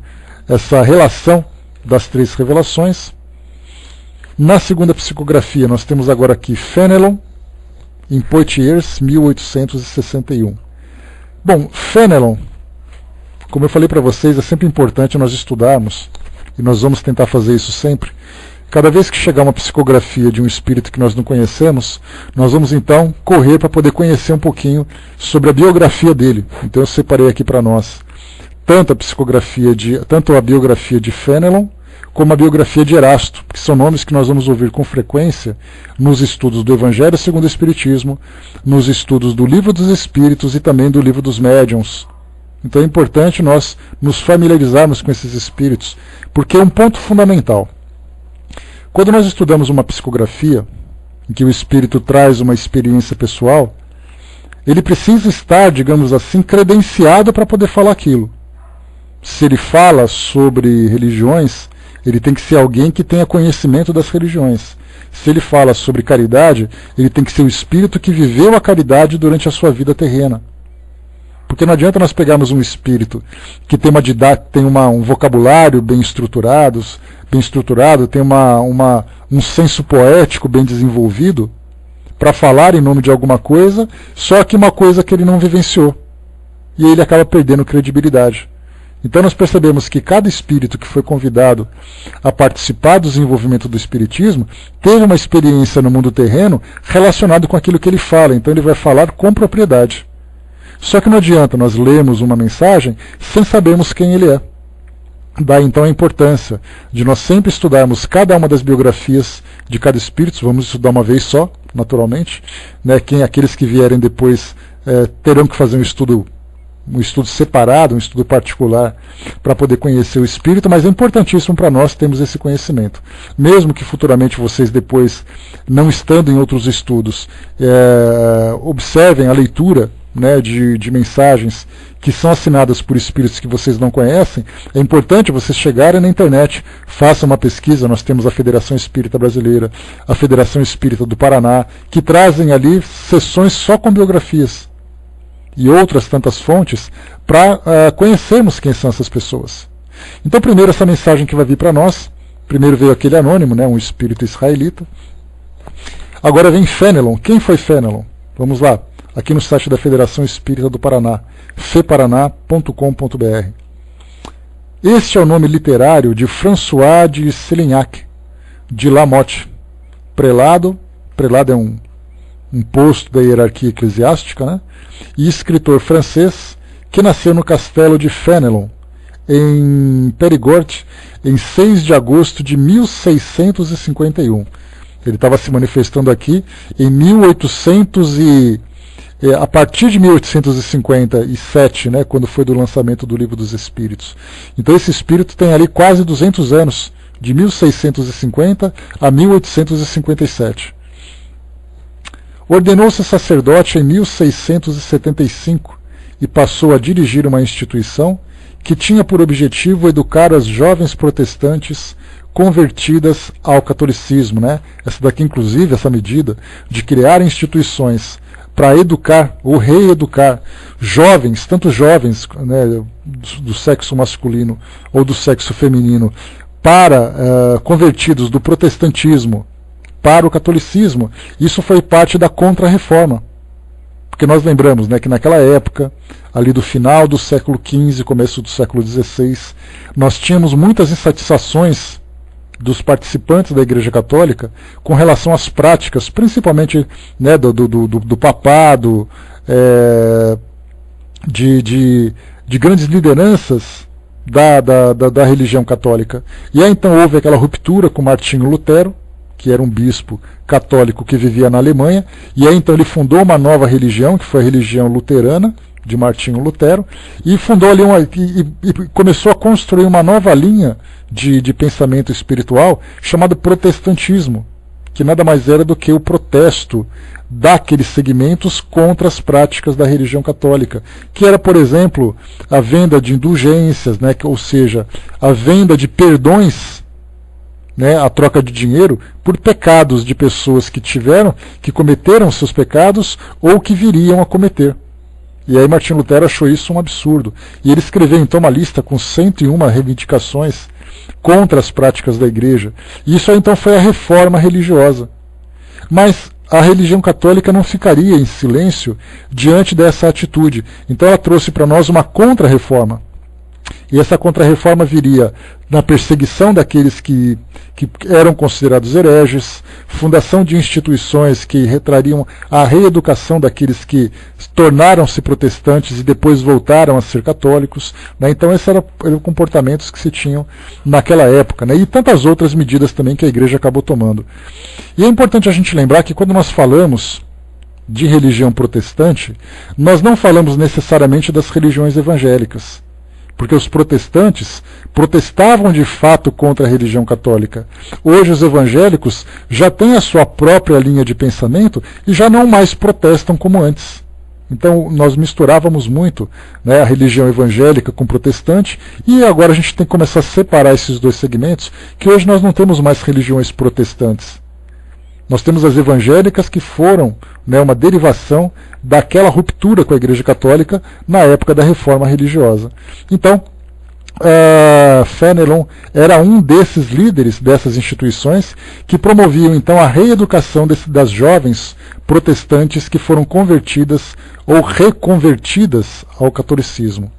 essa relação das 3 revelações. Na segunda psicografia, nós temos agora aqui Fenelon, em Poitiers, 1861. Bom, Fenelon, como eu falei para vocês, é sempre importante nós estudarmos, e nós vamos tentar fazer isso sempre. Cada vez que chegar uma psicografia de um espírito que nós não conhecemos, nós vamos então correr para poder conhecer um pouquinho sobre a biografia dele. Então eu separei aqui para nós tanto a biografia de Fenelon, como a biografia de Erasto, que são nomes que nós vamos ouvir com frequência nos estudos do Evangelho segundo o Espiritismo, nos estudos do Livro dos Espíritos e também do Livro dos Médiuns. Então é importante nós nos familiarizarmos com esses espíritos, porque é um ponto fundamental. Quando nós estudamos uma psicografia, em que o espírito traz uma experiência pessoal, ele precisa estar, digamos assim, credenciado para poder falar aquilo. Se ele fala sobre religiões, ele tem que ser alguém que tenha conhecimento das religiões. Se ele fala sobre caridade, ele tem que ser o espírito que viveu a caridade durante a sua vida terrena. Porque não adianta nós pegarmos um espírito que tem um vocabulário bem estruturado, tem um senso poético bem desenvolvido, para falar em nome de alguma coisa, só que uma coisa que ele não vivenciou. E aí ele acaba perdendo credibilidade. Então nós percebemos que cada espírito que foi convidado a participar do desenvolvimento do espiritismo teve uma experiência no mundo terreno relacionada com aquilo que ele fala, então ele vai falar com propriedade. Só que não adianta nós lermos uma mensagem sem sabermos quem ele é. Daí então a importância de nós sempre estudarmos cada uma das biografias de cada espírito. Vamos estudar uma vez só, naturalmente. Aqueles que vierem depois terão que fazer um estudo separado, um estudo particular, para poder conhecer o espírito, mas é importantíssimo para nós termos esse conhecimento. Mesmo que futuramente vocês depois, não estando em outros estudos, observem a leitura né, de mensagens que são assinadas por espíritos que vocês não conhecem, é importante vocês chegarem na internet, façam uma pesquisa. Nós temos a Federação Espírita Brasileira, a Federação Espírita do Paraná, que trazem ali sessões só com biografias e outras tantas fontes para conhecermos quem são essas pessoas. Então, primeiro, essa mensagem que vai vir para nós. Primeiro veio aquele anônimo, né, um espírito israelita. Agora vem Fenelon. Quem foi Fenelon? Vamos lá, aqui no site da Federação Espírita do Paraná, feparaná.com.br. Este é o nome literário de François de Sélignac, de Lamotte. Prelado é um posto da hierarquia eclesiástica, né? E escritor francês que nasceu no castelo de Fenelon, em Périgord, em 6 de agosto de 1651. Ele estava se manifestando aqui em 1800 a partir de 1857, né, quando foi do lançamento do Livro dos Espíritos. Então esse espírito tem ali quase 200 anos, de 1650 a 1857. Ordenou-se sacerdote em 1675 e passou a dirigir uma instituição que tinha por objetivo educar as jovens protestantes convertidas ao catolicismo, né? Essa daqui, inclusive, essa medida de criar instituições para educar ou reeducar jovens, tanto jovens, né, do sexo masculino ou do sexo feminino, para convertidos do protestantismo para o catolicismo, isso foi parte da Contra-Reforma. Porque nós lembramos, né, que naquela época, ali do final do século XV, começo do século XVI, nós tínhamos muitas insatisfações dos participantes da Igreja Católica com relação às práticas, principalmente, né, do papado, de grandes lideranças da religião católica. E aí então houve aquela ruptura com Martinho Lutero, que era um bispo católico que vivia na Alemanha, e aí então ele fundou uma nova religião, que foi a religião luterana, de Martinho Lutero, e fundou ali e começou a construir uma nova linha de pensamento espiritual chamado protestantismo, que nada mais era do que o protesto daqueles segmentos contra as práticas da religião católica, que era, por exemplo, a venda de indulgências, né, ou seja, a venda de perdões, né, a troca de dinheiro por pecados de pessoas que cometeram seus pecados ou que viriam a cometer. E aí Martinho Lutero achou isso um absurdo. E ele escreveu então uma lista com 101 reivindicações contra as práticas da igreja. E isso aí então foi a reforma religiosa. Mas a religião católica não ficaria em silêncio diante dessa atitude. Então ela trouxe para nós uma contra-reforma. E essa contra-reforma viria na perseguição daqueles que eram considerados hereges, fundação de instituições que retrariam a reeducação daqueles que tornaram-se protestantes e depois voltaram a ser católicos, né? Então esses eram comportamentos que se tinham naquela época, né? E tantas outras medidas também que a igreja acabou tomando. E é importante a gente lembrar que quando nós falamos de religião protestante, nós não falamos necessariamente das religiões evangélicas, porque os protestantes protestavam de fato contra a religião católica. Hoje os evangélicos já têm a sua própria linha de pensamento e já não mais protestam como antes. Então nós misturávamos muito, né, a religião evangélica com protestante, e agora a gente tem que começar a separar esses dois segmentos, que hoje nós não temos mais religiões protestantes. Nós temos as evangélicas que foram, né, uma derivação daquela ruptura com a Igreja Católica na época da reforma religiosa. Então, Fenelon era um desses líderes dessas instituições que promoviam então a reeducação das jovens protestantes que foram convertidas ou reconvertidas ao catolicismo.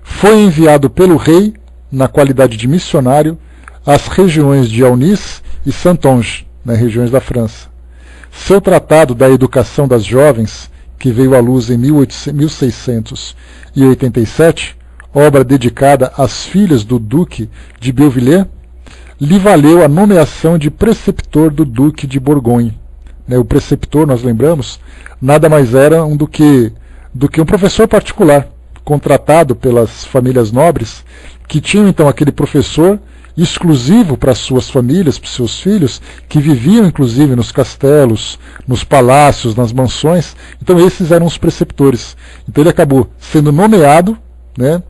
Foi enviado pelo rei, na qualidade de missionário, às regiões de Aunis e Saintonge, nas regiões da França. Seu tratado da educação das jovens, que veio à luz em 1687, obra dedicada às filhas do Duque de Beauvilliers, lhe valeu a nomeação de preceptor do Duque de Borgonha. O preceptor, nós lembramos, nada mais era do que um professor particular, contratado pelas famílias nobres, que tinham então aquele professor exclusivo para suas famílias, para seus filhos, que viviam inclusive nos castelos, nos palácios, nas mansões. Então esses eram os preceptores. Então ele acabou sendo nomeado, né,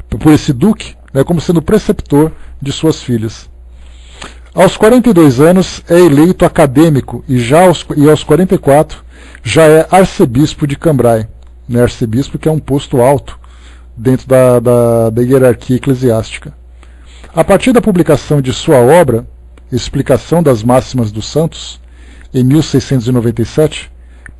por esse duque, né, como sendo preceptor de suas filhas. Aos 42 anos é eleito acadêmico e aos 44 já é arcebispo de Cambrai. Né, arcebispo, que é um posto alto dentro da hierarquia eclesiástica. A partir da publicação de sua obra, Explicação das Máximas dos Santos, em 1697,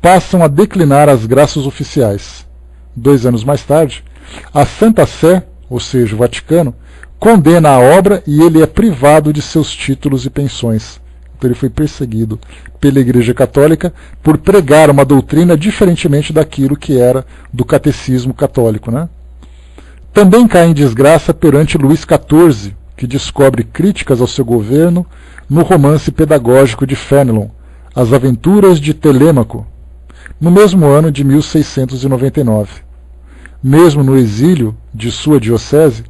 passam a declinar as graças oficiais. 2 anos mais tarde, a Santa Sé, ou seja, o Vaticano, condena a obra e ele é privado de seus títulos e pensões. Então ele foi perseguido pela Igreja Católica por pregar uma doutrina diferentemente daquilo que era do catecismo católico, né? Também cai em desgraça perante Luís XIV, que descobre críticas ao seu governo no romance pedagógico de Fénelon, As Aventuras de Telêmaco, no mesmo ano de 1699. Mesmo no exílio de sua diocese,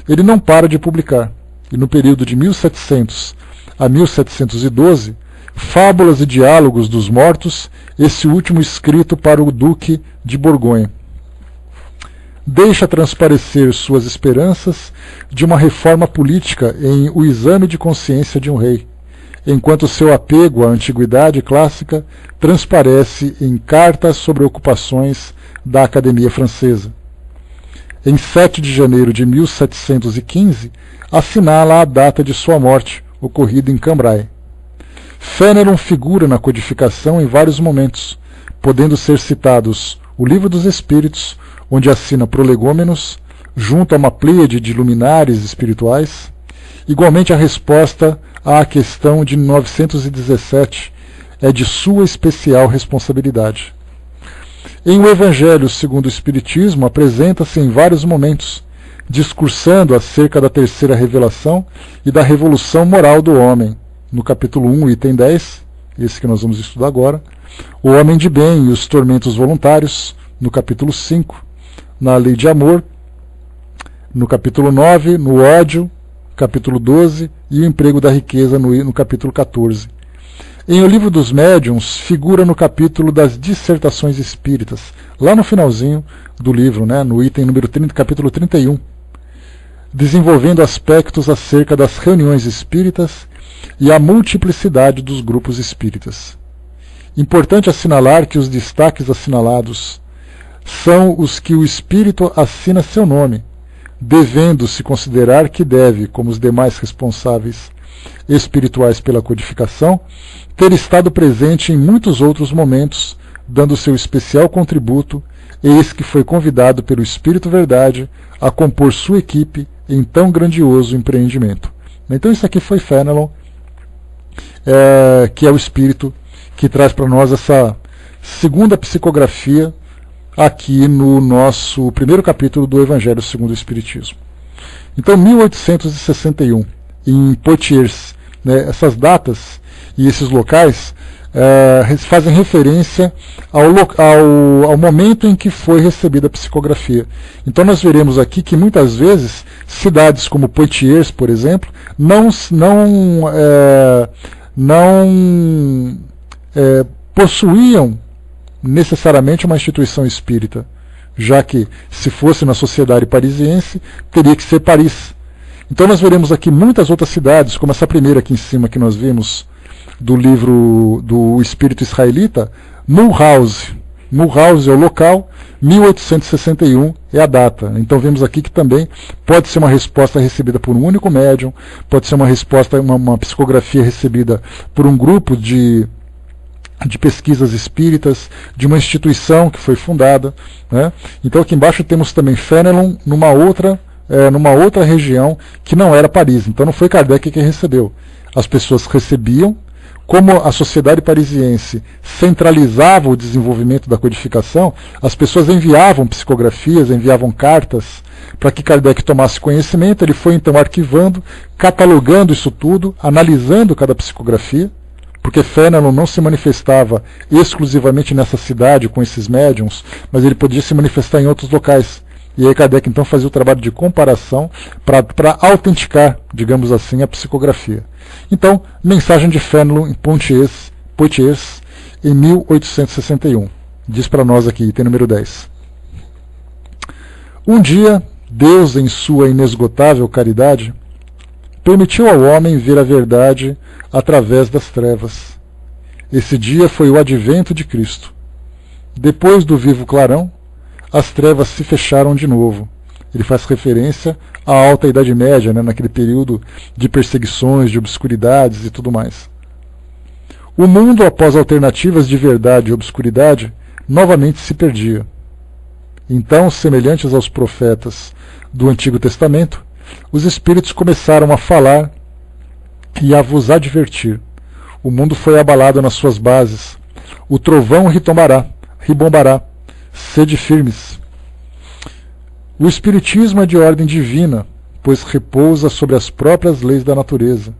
ele não para de publicar, e no período de 1700 a 1712, Fábulas e Diálogos dos Mortos, esse último escrito para o Duque de Borgonha. Deixa transparecer suas esperanças de uma reforma política em O Exame de Consciência de um Rei, enquanto seu apego à antiguidade clássica transparece em Cartas sobre Ocupações da Academia Francesa. Em 7 de janeiro de 1715, assinala a data de sua morte, ocorrida em Cambrai. Fénelon figura na codificação em vários momentos, podendo ser citados o Livro dos Espíritos, onde assina Prolegômenos, junto a uma pleiade de luminares espirituais, igualmente a resposta à questão de 917 é de sua especial responsabilidade. Em O Evangelho segundo o Espiritismo, apresenta-se em vários momentos, discursando acerca da terceira revelação e da revolução moral do homem, no capítulo 1, item 10, esse que nós vamos estudar agora, o homem de bem e os tormentos voluntários, no capítulo 5, na lei de amor, no capítulo 9, no ódio, capítulo 12, e o emprego da riqueza, no capítulo 14. Em O Livro dos Médiuns, figura no capítulo das dissertações espíritas, lá no finalzinho do livro, né, no item número 30, capítulo 31, desenvolvendo aspectos acerca das reuniões espíritas e a multiplicidade dos grupos espíritas. Importante assinalar que os destaques assinalados são os que o espírito assina seu nome, devendo-se considerar que deve, como os demais responsáveis espirituais pela codificação, ter estado presente em muitos outros momentos, dando seu especial contributo, eis que foi convidado pelo Espírito Verdade a compor sua equipe em tão grandioso empreendimento. Então isso aqui foi Fénelon, que é o Espírito que traz para nós essa segunda psicografia aqui no nosso primeiro capítulo do Evangelho segundo o Espiritismo. Então, 1861, em Poitiers, né, essas datas e esses locais fazem referência ao momento em que foi recebida a psicografia. Então nós veremos aqui que muitas vezes cidades como Poitiers, por exemplo, não possuíam necessariamente uma instituição espírita, já que, se fosse na sociedade parisiense, teria que ser Paris. Então nós veremos aqui muitas outras cidades, como essa primeira aqui em cima que nós vimos, do livro do Espírito Israelita, Mulhouse. Mulhouse é o local, 1861 é a data. Então vemos aqui que também pode ser uma resposta recebida por um único médium, pode ser uma resposta, uma psicografia recebida por um grupo de pesquisas espíritas, de uma instituição que foi fundada, né? Então aqui embaixo temos também Fénelon numa outra região que não era Paris. Então não foi Kardec que recebeu. As pessoas recebiam, como a sociedade parisiense centralizava o desenvolvimento da codificação, as pessoas enviavam psicografias, enviavam cartas para que Kardec tomasse conhecimento. Ele foi então arquivando, catalogando isso tudo, analisando cada psicografia, porque Fénelon não se manifestava exclusivamente nessa cidade com esses médiums, mas ele podia se manifestar em outros locais. E aí Kardec então fazia o trabalho de comparação para autenticar, digamos assim, a psicografia. Então, Mensagem de Fénelon em Poitiers, em 1861. Diz para nós aqui, item número 10. Um dia, Deus, em sua inesgotável caridade, permitiu ao homem ver a verdade através das trevas. Esse dia foi o advento de Cristo. Depois do vivo clarão, as trevas se fecharam de novo. Ele faz referência à Alta Idade Média, né, naquele período de perseguições, de obscuridades e tudo mais. O mundo, após alternativas de verdade e obscuridade, novamente se perdia. Então, semelhantes aos profetas do Antigo Testamento, os Espíritos começaram a falar e a vos advertir. O mundo foi abalado nas suas bases. O trovão ribombará. Sede firmes. O Espiritismo é de ordem divina, pois repousa sobre as próprias leis da natureza.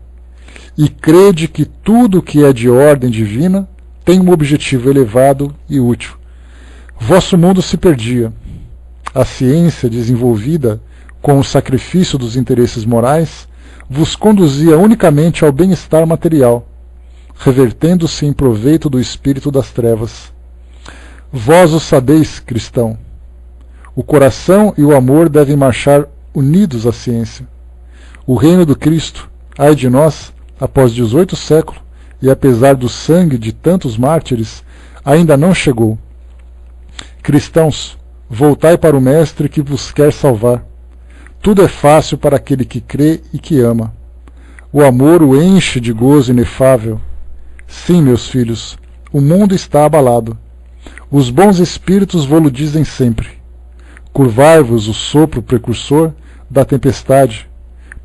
E crede que tudo que é de ordem divina tem um objetivo elevado e útil. Vosso mundo se perdia. A ciência, desenvolvida com o sacrifício dos interesses morais, vos conduzia unicamente ao bem-estar material, revertendo-se em proveito do espírito das trevas. Vós o sabeis, cristão. O coração e o amor devem marchar unidos à ciência. O reino do Cristo, ai de nós, após 18 séculos, e apesar do sangue de tantos mártires, ainda não chegou. Cristãos, voltai para o Mestre que vos quer salvar. Tudo é fácil para aquele que crê e que ama. O amor o enche de gozo inefável. Sim, meus filhos, o mundo está abalado. Os bons espíritos vô-lo dizem sempre. Curvai-vos o sopro precursor da tempestade,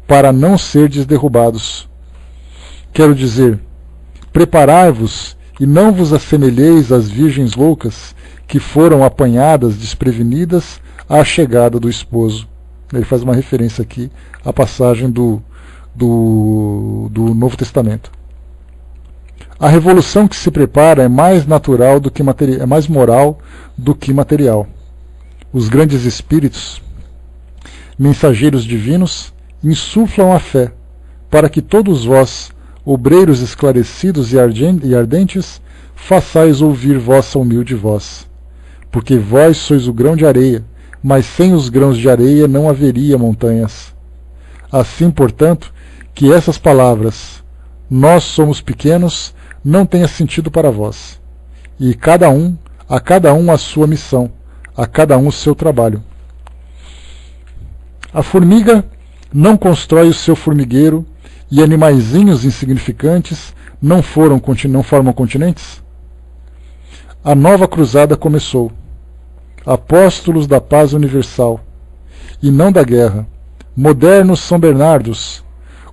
para não serdes derrubados. Quero dizer, preparai-vos e não vos assemelheis às virgens loucas que foram apanhadas desprevenidas à chegada do esposo. Ele faz uma referência aqui à passagem do Novo Testamento. A revolução que se prepara é mais natural do que é mais moral do que material. Os grandes espíritos, mensageiros divinos, insuflam a fé, para que todos vós, obreiros esclarecidos e ardentes, façais ouvir vossa humilde voz. Porque vós sois o grão de areia, mas sem os grãos de areia não haveria montanhas. Assim, portanto, que essas palavras, nós somos pequenos, não tenha sentido para vós. E a cada um a sua missão, a cada um o seu trabalho. A formiga não constrói o seu formigueiro e animaizinhos insignificantes não formam continentes? A nova cruzada começou. Apóstolos da paz universal, e não da guerra, modernos São Bernardos,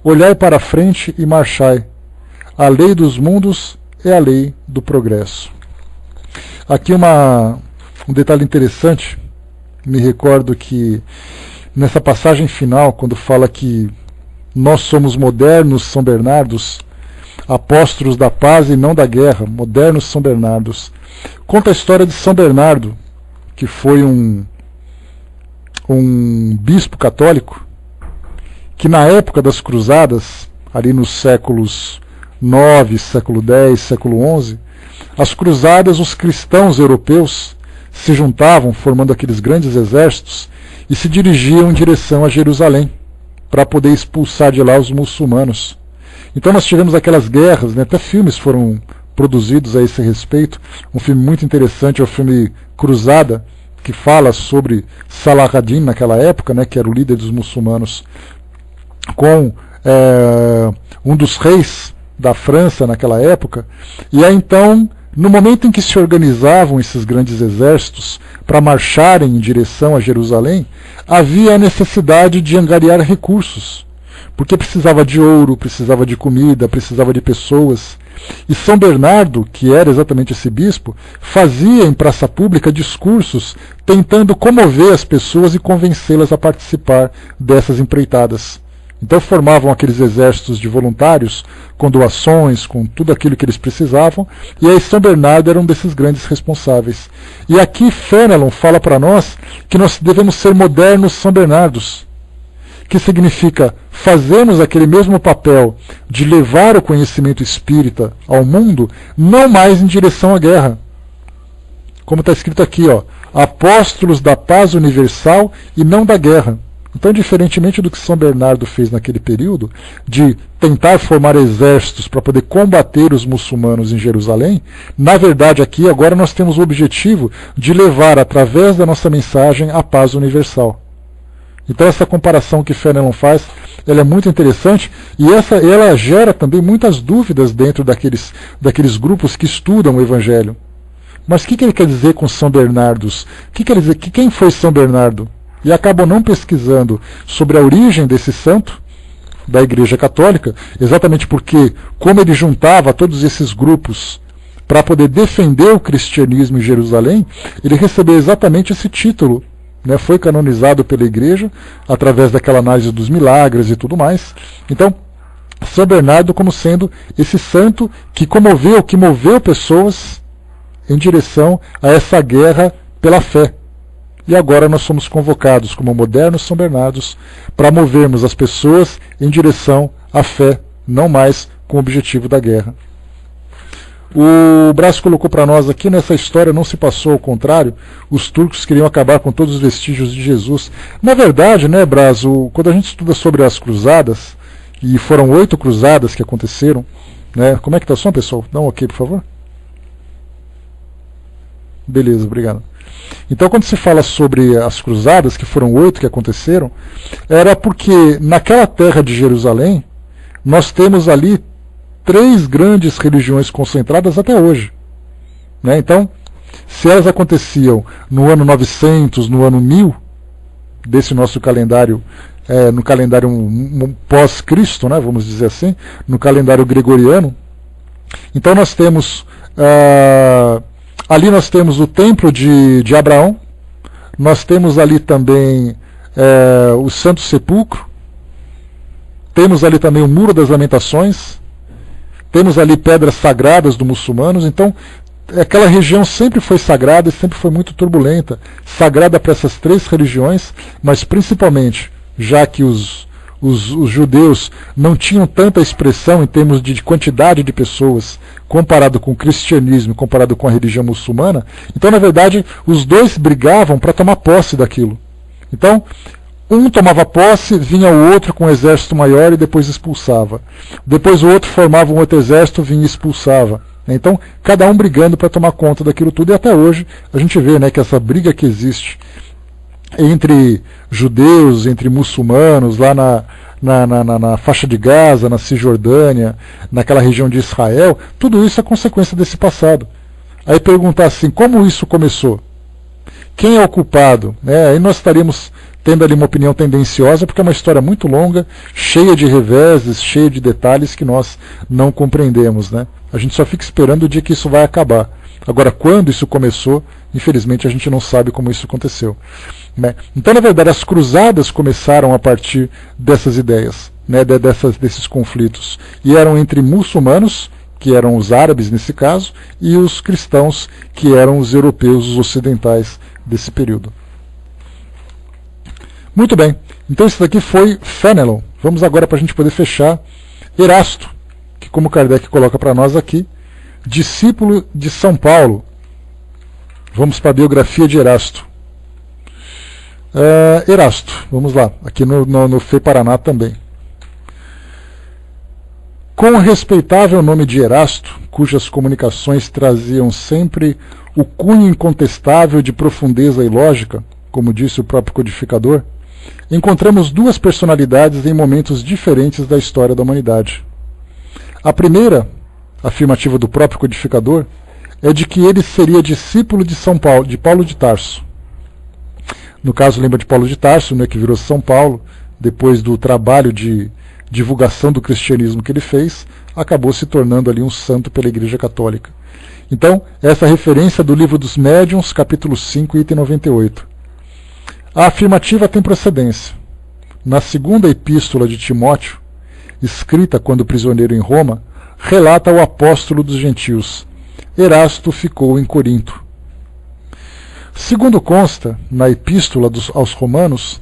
olhai para a frente e marchai. A lei dos mundos é a lei do progresso. Aqui um detalhe interessante, me recordo que nessa passagem final, quando fala que nós somos modernos São Bernardos, apóstolos da paz e não da guerra, modernos São Bernardos, conta a história de São Bernardo, que foi um bispo católico, que na época das cruzadas, ali nos séculos 9, século 10, século 11, as cruzadas, os cristãos europeus se juntavam, formando aqueles grandes exércitos, e se dirigiam em direção a Jerusalém, para poder expulsar de lá os muçulmanos. Então nós tivemos aquelas guerras, né? Até filmes foram produzidos a esse respeito. Um filme muito interessante é o filme Cruzada, que fala sobre Salah ad-Din naquela época, né? Que era o líder dos muçulmanos, com um dos reis da França naquela época. E aí então, no momento em que se organizavam esses grandes exércitos para marcharem em direção a Jerusalém, havia a necessidade de angariar recursos, porque precisava de ouro, precisava de comida, precisava de pessoas. E São Bernardo, que era exatamente esse bispo, fazia em praça pública discursos tentando comover as pessoas e convencê-las a participar dessas empreitadas. Então formavam aqueles exércitos de voluntários, com doações, com tudo aquilo que eles precisavam, e aí São Bernardo era um desses grandes responsáveis. E aqui Fenelon fala para nós que nós devemos ser modernos São Bernardos, que significa fazermos aquele mesmo papel de levar o conhecimento espírita ao mundo, não mais em direção à guerra. Como está escrito aqui, ó, apóstolos da paz universal e não da guerra. Então, diferentemente do que São Bernardo fez naquele período, de tentar formar exércitos para poder combater os muçulmanos em Jerusalém, na verdade aqui agora nós temos o objetivo de levar, através da nossa mensagem, a paz universal. Então essa comparação que Fenelon faz, ela é muito interessante, e ela gera também muitas dúvidas dentro daqueles grupos que estudam o Evangelho. Mas o que ele quer dizer com São Bernardos? O que quer dizer? Quem foi São Bernardo? E acabam não pesquisando sobre a origem desse santo da Igreja Católica, exatamente porque, como ele juntava todos esses grupos para poder defender o cristianismo em Jerusalém, ele recebeu exatamente esse título, né? Foi canonizado pela Igreja através daquela análise dos milagres e tudo mais. Então, São Bernardo como sendo esse santo que moveu pessoas em direção a essa guerra pela fé. E agora nós somos convocados como modernos São Bernardos para movermos as pessoas em direção à fé, não mais com o objetivo da guerra. O Brás colocou para nós aqui, nessa história não se passou ao contrário, os turcos queriam acabar com todos os vestígios de Jesus. Na verdade, né, Brás, quando a gente estuda sobre as cruzadas, e foram 8 cruzadas que aconteceram, né, como é que está o som, pessoal? Dá um ok, por favor. Beleza, obrigado. Então, quando se fala sobre as cruzadas, que foram 8 que aconteceram, era porque naquela terra de Jerusalém, nós temos ali 3 grandes religiões concentradas até hoje. Né? Então, se elas aconteciam no ano 900, no ano 1000, desse nosso calendário, no calendário pós-Cristo, né, vamos dizer assim, no calendário gregoriano, então nós temos... ali nós temos o templo de Abraão, nós temos ali também o Santo Sepulcro, temos ali também o Muro das Lamentações, temos ali pedras sagradas dos muçulmanos. Então aquela região sempre foi sagrada e sempre foi muito turbulenta, sagrada para essas 3 religiões, mas principalmente, já que os judeus não tinham tanta expressão em termos de quantidade de pessoas comparado com o cristianismo, comparado com a religião muçulmana, então na verdade os dois brigavam para tomar posse daquilo. Então um tomava posse, vinha o outro com um exército maior e depois expulsava. Depois o outro formava um outro exército, vinha e expulsava. Então cada um brigando para tomar conta daquilo tudo, e até hoje a gente vê, né, que essa briga que existe entre judeus, entre muçulmanos, lá na faixa de Gaza, na Cisjordânia, naquela região de Israel, tudo isso é consequência desse passado. Aí perguntar assim, como isso começou? Quem é o culpado? Aí nós estaríamos tendo ali uma opinião tendenciosa, porque é uma história muito longa, cheia de reveses, cheia de detalhes que nós não compreendemos. Né? A gente só fica esperando o dia que isso vai acabar. Agora, quando isso começou, infelizmente a gente não sabe como isso aconteceu. Né? Então, na verdade, as cruzadas começaram a partir dessas ideias, né, desses conflitos. E eram entre muçulmanos, que eram os árabes nesse caso, e os cristãos, que eram os europeus, os ocidentais desse período. Muito bem, então isso daqui foi Fenelon. Vamos agora, para a gente poder fechar, Erasto, que como Kardec coloca para nós aqui, discípulo de São Paulo. Vamos para a biografia de Erasto. Erasto, vamos lá, aqui no FE Paraná também. Com o respeitável nome de Erasto, cujas comunicações traziam sempre o cunho incontestável de profundeza e lógica, como disse o próprio codificador, encontramos 2 personalidades em momentos diferentes da história da humanidade. A primeira, afirmativa do próprio codificador, é de que ele seria discípulo de Paulo de Tarso. No caso, lembra de Paulo de Tarso, né, que virou São Paulo, depois do trabalho de divulgação do cristianismo que ele fez, acabou se tornando ali um santo pela Igreja Católica. Então, essa referência do Livro dos Médiuns, capítulo 5, item 98. A afirmativa tem procedência, na segunda epístola de Timóteo, escrita quando prisioneiro em Roma, relata o apóstolo dos gentios: Erasto ficou em Corinto. Segundo consta na epístola aos Romanos,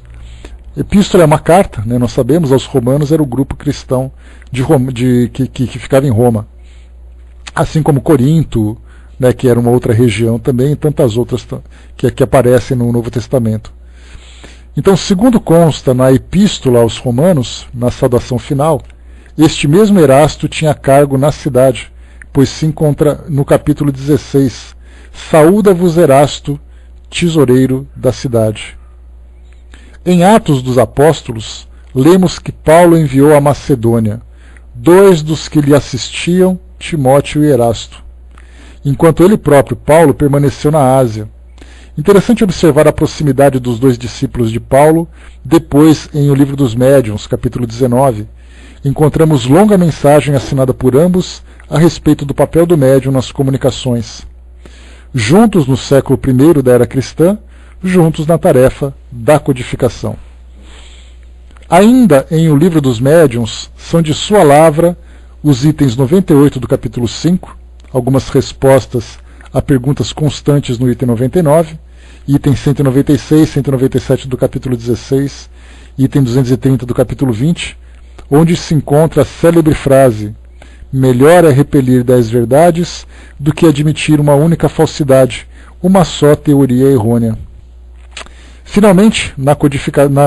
epístola é uma carta, né, nós sabemos, aos Romanos era o grupo cristão que ficava em Roma, assim como Corinto, né, que era uma outra região também, e tantas outras que aparecem no Novo Testamento. Então, segundo consta na epístola aos Romanos, na saudação final, este mesmo Erasto tinha cargo na cidade, pois se encontra no capítulo 16, Saúda-vos Erasto, tesoureiro da cidade. Em Atos dos Apóstolos, lemos que Paulo enviou à Macedônia 2 dos que lhe assistiam, Timóteo e Erasto, enquanto ele próprio, Paulo, permaneceu na Ásia. Interessante observar a proximidade dos 2 discípulos de Paulo. Depois, em O Livro dos Médiuns, capítulo 19, encontramos longa mensagem assinada por ambos a respeito do papel do médium nas comunicações. Juntos no século I da era cristã, juntos na tarefa da codificação. Ainda em O Livro dos Médiuns, são de sua lavra os itens 98 do capítulo 5, algumas respostas a perguntas constantes no item 99, item 196, 197 do capítulo 16, item 230 do capítulo 20, onde se encontra a célebre frase: melhor é repelir 10 verdades do que admitir uma única falsidade, uma só teoria errônea. Finalmente, na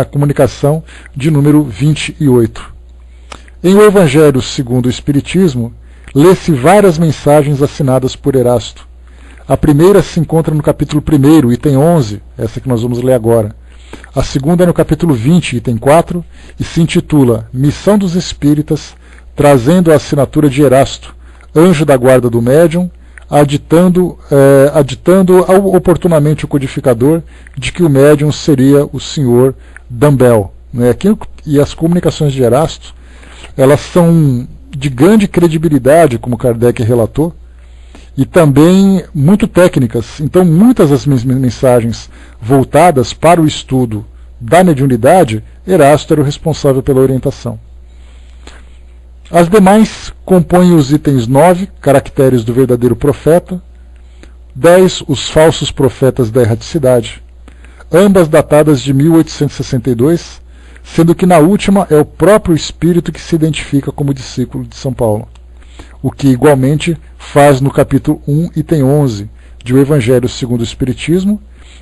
comunicação de número 28. Em O Evangelho segundo o Espiritismo, lê-se várias mensagens assinadas por Erasto. A primeira se encontra no capítulo 1, item 11, essa que nós vamos ler agora. A segunda é no capítulo 20, item 4, e se intitula Missão dos Espíritas, trazendo a assinatura de Erasto, anjo da guarda do médium, aditando oportunamente o codificador de que o médium seria o senhor Dumbell. E as comunicações de Erasto, elas são de grande credibilidade, como Kardec relatou, e também muito técnicas. Então, muitas das mensagens voltadas para o estudo da mediunidade, Erasto era o responsável pela orientação. As demais compõem os itens 9, caracteres do verdadeiro profeta, 10, os falsos profetas da erraticidade, ambas datadas de 1862, sendo que na última é o próprio espírito que se identifica como discípulo de São Paulo, o que igualmente faz no capítulo 1, item 11, de O Evangelho segundo o Espiritismo,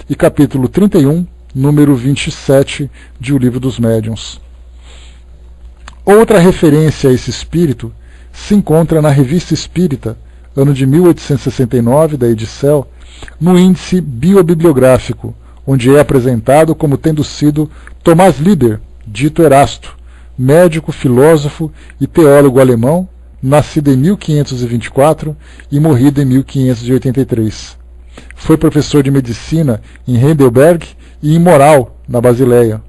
e capítulo 31, número 27, de O Livro dos Médiuns. Outra referência a esse espírito se encontra na Revista Espírita, ano de 1869, da Edicel, no índice biobibliográfico, onde é apresentado como tendo sido Tomás Liber, dito Erasto, médico, filósofo e teólogo alemão, nascido em 1524 e morrido em 1583. Foi professor de medicina em Heidelberg e em moral na Basileia.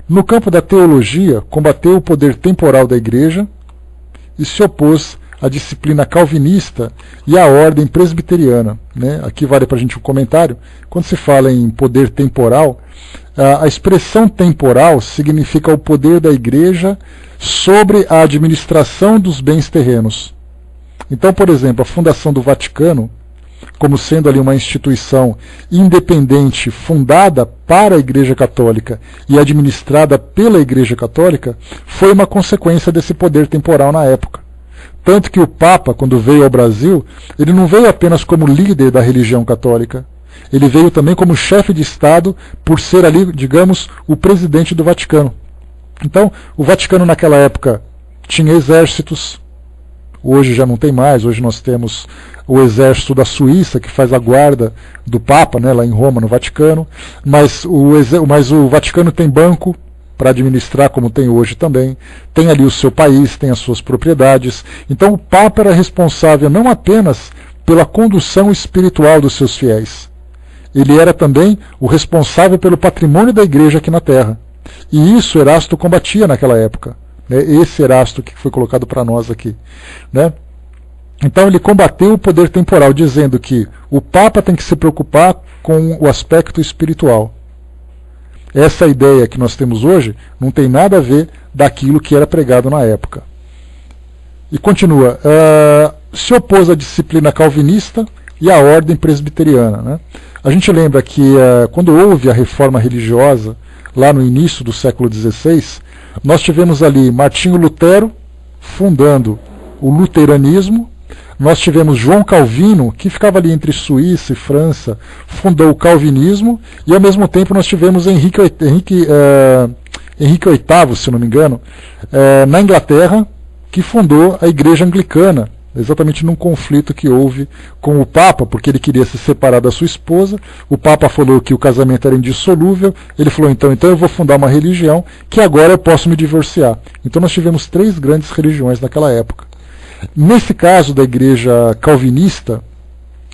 No campo da teologia, combateu o poder temporal da Igreja e se opôs à disciplina calvinista e à ordem presbiteriana. Aqui vale para a gente um comentário. Quando se fala em poder temporal, a expressão temporal significa o poder da Igreja sobre a administração dos bens terrenos. Então, por exemplo, a fundação do Vaticano, como sendo ali uma instituição independente, fundada para a Igreja Católica e administrada pela Igreja Católica, foi uma consequência desse poder temporal na época. Tanto que o Papa, quando veio ao Brasil, ele não veio apenas como líder da religião católica, ele veio também como chefe de Estado, por ser ali, digamos, o presidente do Vaticano. Então, o Vaticano naquela época tinha exércitos, hoje já não tem mais, hoje nós temos o exército da Suíça, que faz a guarda do Papa, lá em Roma, no Vaticano, mas o Vaticano tem banco para administrar, como tem hoje também, tem ali o seu país, tem as suas propriedades. Então o Papa era responsável não apenas pela condução espiritual dos seus fiéis, ele era também o responsável pelo patrimônio da Igreja aqui na Terra. E isso Erasto combatia naquela época. Esse Erasto que foi colocado para nós aqui. Então ele combateu o poder temporal, dizendo que o Papa tem que se preocupar com o aspecto espiritual. essa ideia que nós temos hoje não tem nada a ver daquilo que era pregado na época. E continua, se opôs à disciplina calvinista e à ordem presbiteriana, né? A gente lembra que quando houve a reforma religiosa, lá no início do século XVI, nós tivemos ali Martinho Lutero fundando o luteranismo, nós tivemos João Calvino, que ficava ali entre Suíça e França, fundou o calvinismo, e ao mesmo tempo nós tivemos Henrique VIII, se não me engano, na Inglaterra, que fundou a Igreja Anglicana, exatamente num conflito que houve com o Papa, porque ele queria se separar da sua esposa. O Papa falou que o casamento era indissolúvel. Ele falou, então eu vou fundar uma religião que agora eu posso me divorciar. Então nós tivemos 3 grandes religiões naquela época. Nesse caso da igreja calvinista,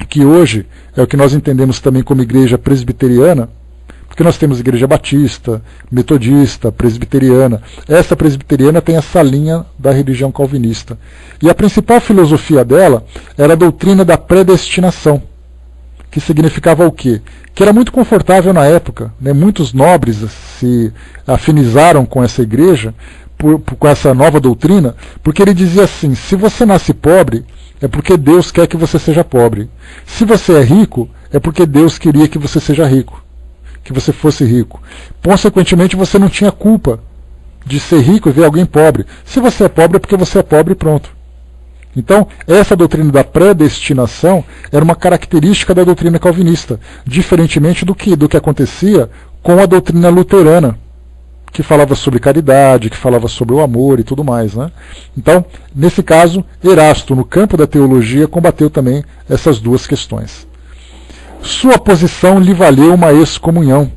que hoje é o que nós entendemos também como igreja presbiteriana, porque nós temos igreja batista, metodista, presbiteriana. Essa presbiteriana tem essa linha da religião calvinista. E a principal filosofia dela era a doutrina da predestinação, que significava o quê? Que era muito confortável na época, né? Muitos nobres se afinizaram com essa igreja, com essa nova doutrina, porque ele dizia assim, se você nasce pobre, é porque Deus quer que você seja pobre. Se você é rico, é porque Deus queria que você seja rico, que você fosse rico. Consequentemente, você não tinha culpa de ser rico e ver alguém pobre. Se você é pobre, é porque você é pobre e pronto. Então, essa doutrina da predestinação era uma característica da doutrina calvinista, diferentemente do que acontecia com a doutrina luterana, que falava sobre caridade, que falava sobre o amor e tudo mais, né? Então, nesse caso, Erasto, no campo da teologia, combateu também essas duas questões. Sua posição lhe valeu uma excomunhão,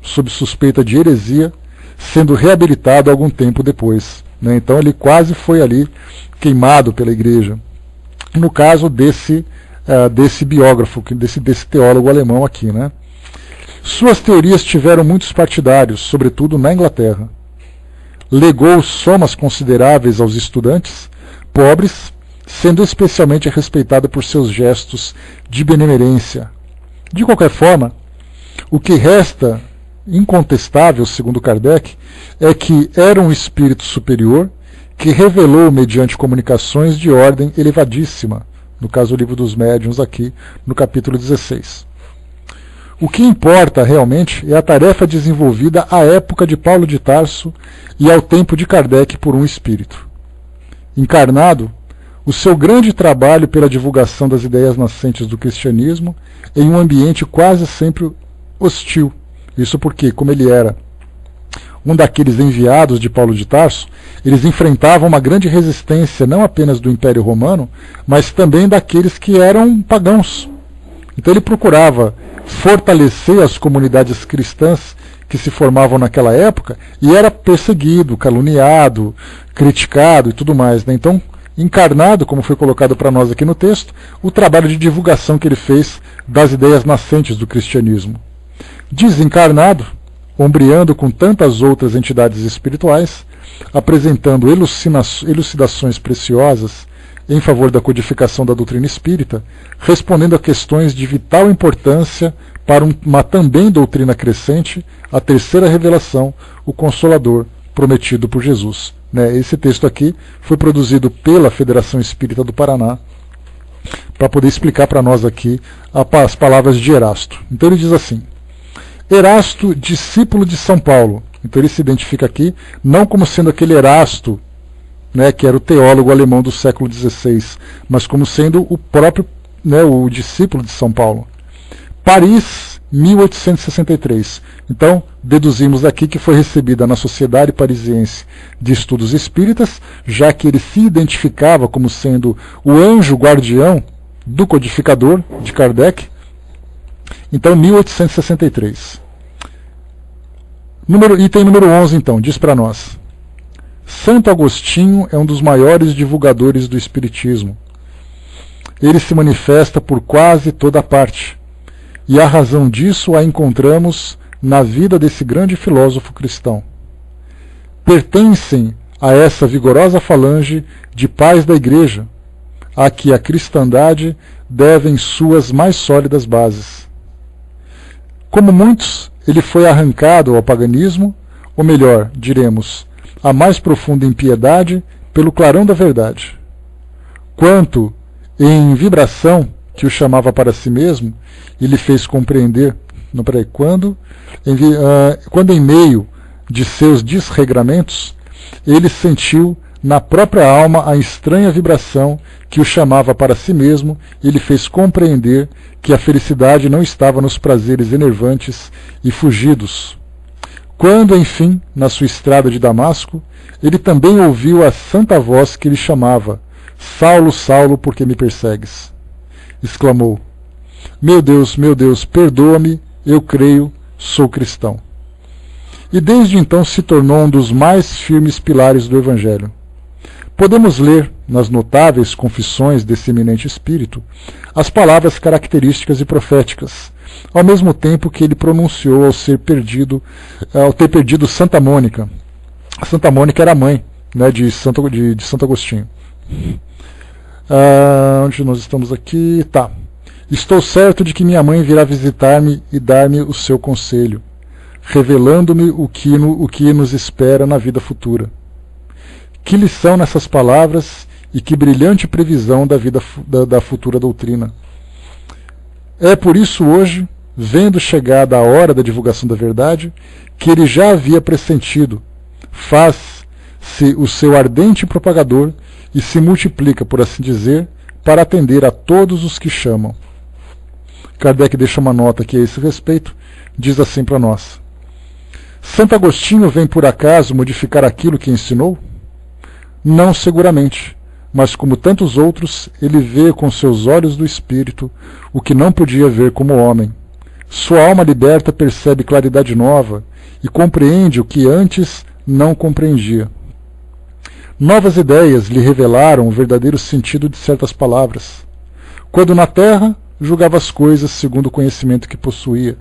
sob suspeita de heresia, sendo reabilitado algum tempo depois, né? Então ele quase foi ali queimado pela igreja. No caso desse biógrafo, desse teólogo alemão aqui, né? Suas teorias tiveram muitos partidários, sobretudo na Inglaterra. Legou somas consideráveis aos estudantes pobres, sendo especialmente respeitado por seus gestos de benemerência. De qualquer forma, o que resta incontestável, segundo Kardec, é que era um espírito superior que revelou mediante comunicações de ordem elevadíssima, no caso o Livro dos Médiuns aqui, no capítulo 16. O que importa realmente é a tarefa desenvolvida à época de Paulo de Tarso e ao tempo de Kardec por um espírito. Encarnado, o seu grande trabalho pela divulgação das ideias nascentes do cristianismo em um ambiente quase sempre hostil. Isso porque, como ele era um daqueles enviados de Paulo de Tarso, eles enfrentavam uma grande resistência não apenas do Império Romano, mas também daqueles que eram pagãos. Então ele procurava fortalecer as comunidades cristãs que se formavam naquela época e era perseguido, caluniado, criticado e tudo mais, né? Então, encarnado, como foi colocado para nós aqui no texto, o trabalho de divulgação que ele fez das ideias nascentes do cristianismo. Desencarnado, ombreando com tantas outras entidades espirituais, apresentando elucidações preciosas em favor da codificação da doutrina espírita, respondendo a questões de vital importância para uma também doutrina crescente, a terceira revelação, o Consolador prometido por Jesus. Esse texto aqui foi produzido pela Federação Espírita do Paraná para poder explicar para nós aqui as palavras de Erasto. Então ele diz assim: Erasto, discípulo de São Paulo. Então ele se identifica aqui não como sendo aquele Erasto, que era o teólogo alemão do século XVI, mas como sendo o próprio, o discípulo de São Paulo. Paris, 1863. Então, deduzimos daqui que foi recebida na Sociedade Parisiense de Estudos Espíritas, já que ele se identificava como sendo o anjo guardião do codificador de Kardec. Então, 1863. Item número 11, então, diz para nós: Santo Agostinho é um dos maiores divulgadores do Espiritismo. Ele se manifesta por quase toda parte, e a razão disso a encontramos na vida desse grande filósofo cristão. Pertencem a essa vigorosa falange de pais da Igreja, a que a cristandade devem suas mais sólidas bases. Como muitos, ele foi arrancado ao paganismo, ou melhor, diremos, à mais profunda impiedade, pelo clarão da verdade. Quanto em vibração que o chamava para si mesmo e lhe fez compreender, quando em meio de seus desregramentos, ele sentiu na própria alma a estranha vibração que o chamava para si mesmo e lhe fez compreender que a felicidade não estava nos prazeres enervantes e fugidos. Quando, enfim, na sua estrada de Damasco, ele também ouviu a santa voz que lhe chamava: Saulo, Saulo, por que me persegues? Exclamou: meu Deus, perdoa-me, eu creio, sou cristão. E desde então se tornou um dos mais firmes pilares do Evangelho. Podemos ler, nas notáveis confissões desse eminente espírito, as palavras características e proféticas, ao mesmo tempo que ele pronunciou ao ter perdido Santa Mônica. A Santa Mônica era a mãe, né, de Santo Agostinho. Onde nós estamos aqui? Tá. Estou certo de que minha mãe virá visitar-me e dar-me o seu conselho, revelando-me o que nos espera na vida futura. Que lição nessas palavras e que brilhante previsão da futura doutrina. É por isso hoje, vendo chegada a hora da divulgação da verdade, que ele já havia pressentido, faz-se o seu ardente propagador e se multiplica, por assim dizer, para atender a todos os que chamam. Kardec deixa uma nota aqui a esse respeito, diz assim para nós: Santo Agostinho vem por acaso modificar aquilo que ensinou? Não seguramente, mas como tantos outros, ele vê com seus olhos do espírito o que não podia ver como homem. Sua alma liberta percebe claridade nova e compreende o que antes não compreendia. Novas ideias lhe revelaram o verdadeiro sentido de certas palavras. Quando na terra, julgava as coisas segundo o conhecimento que possuía,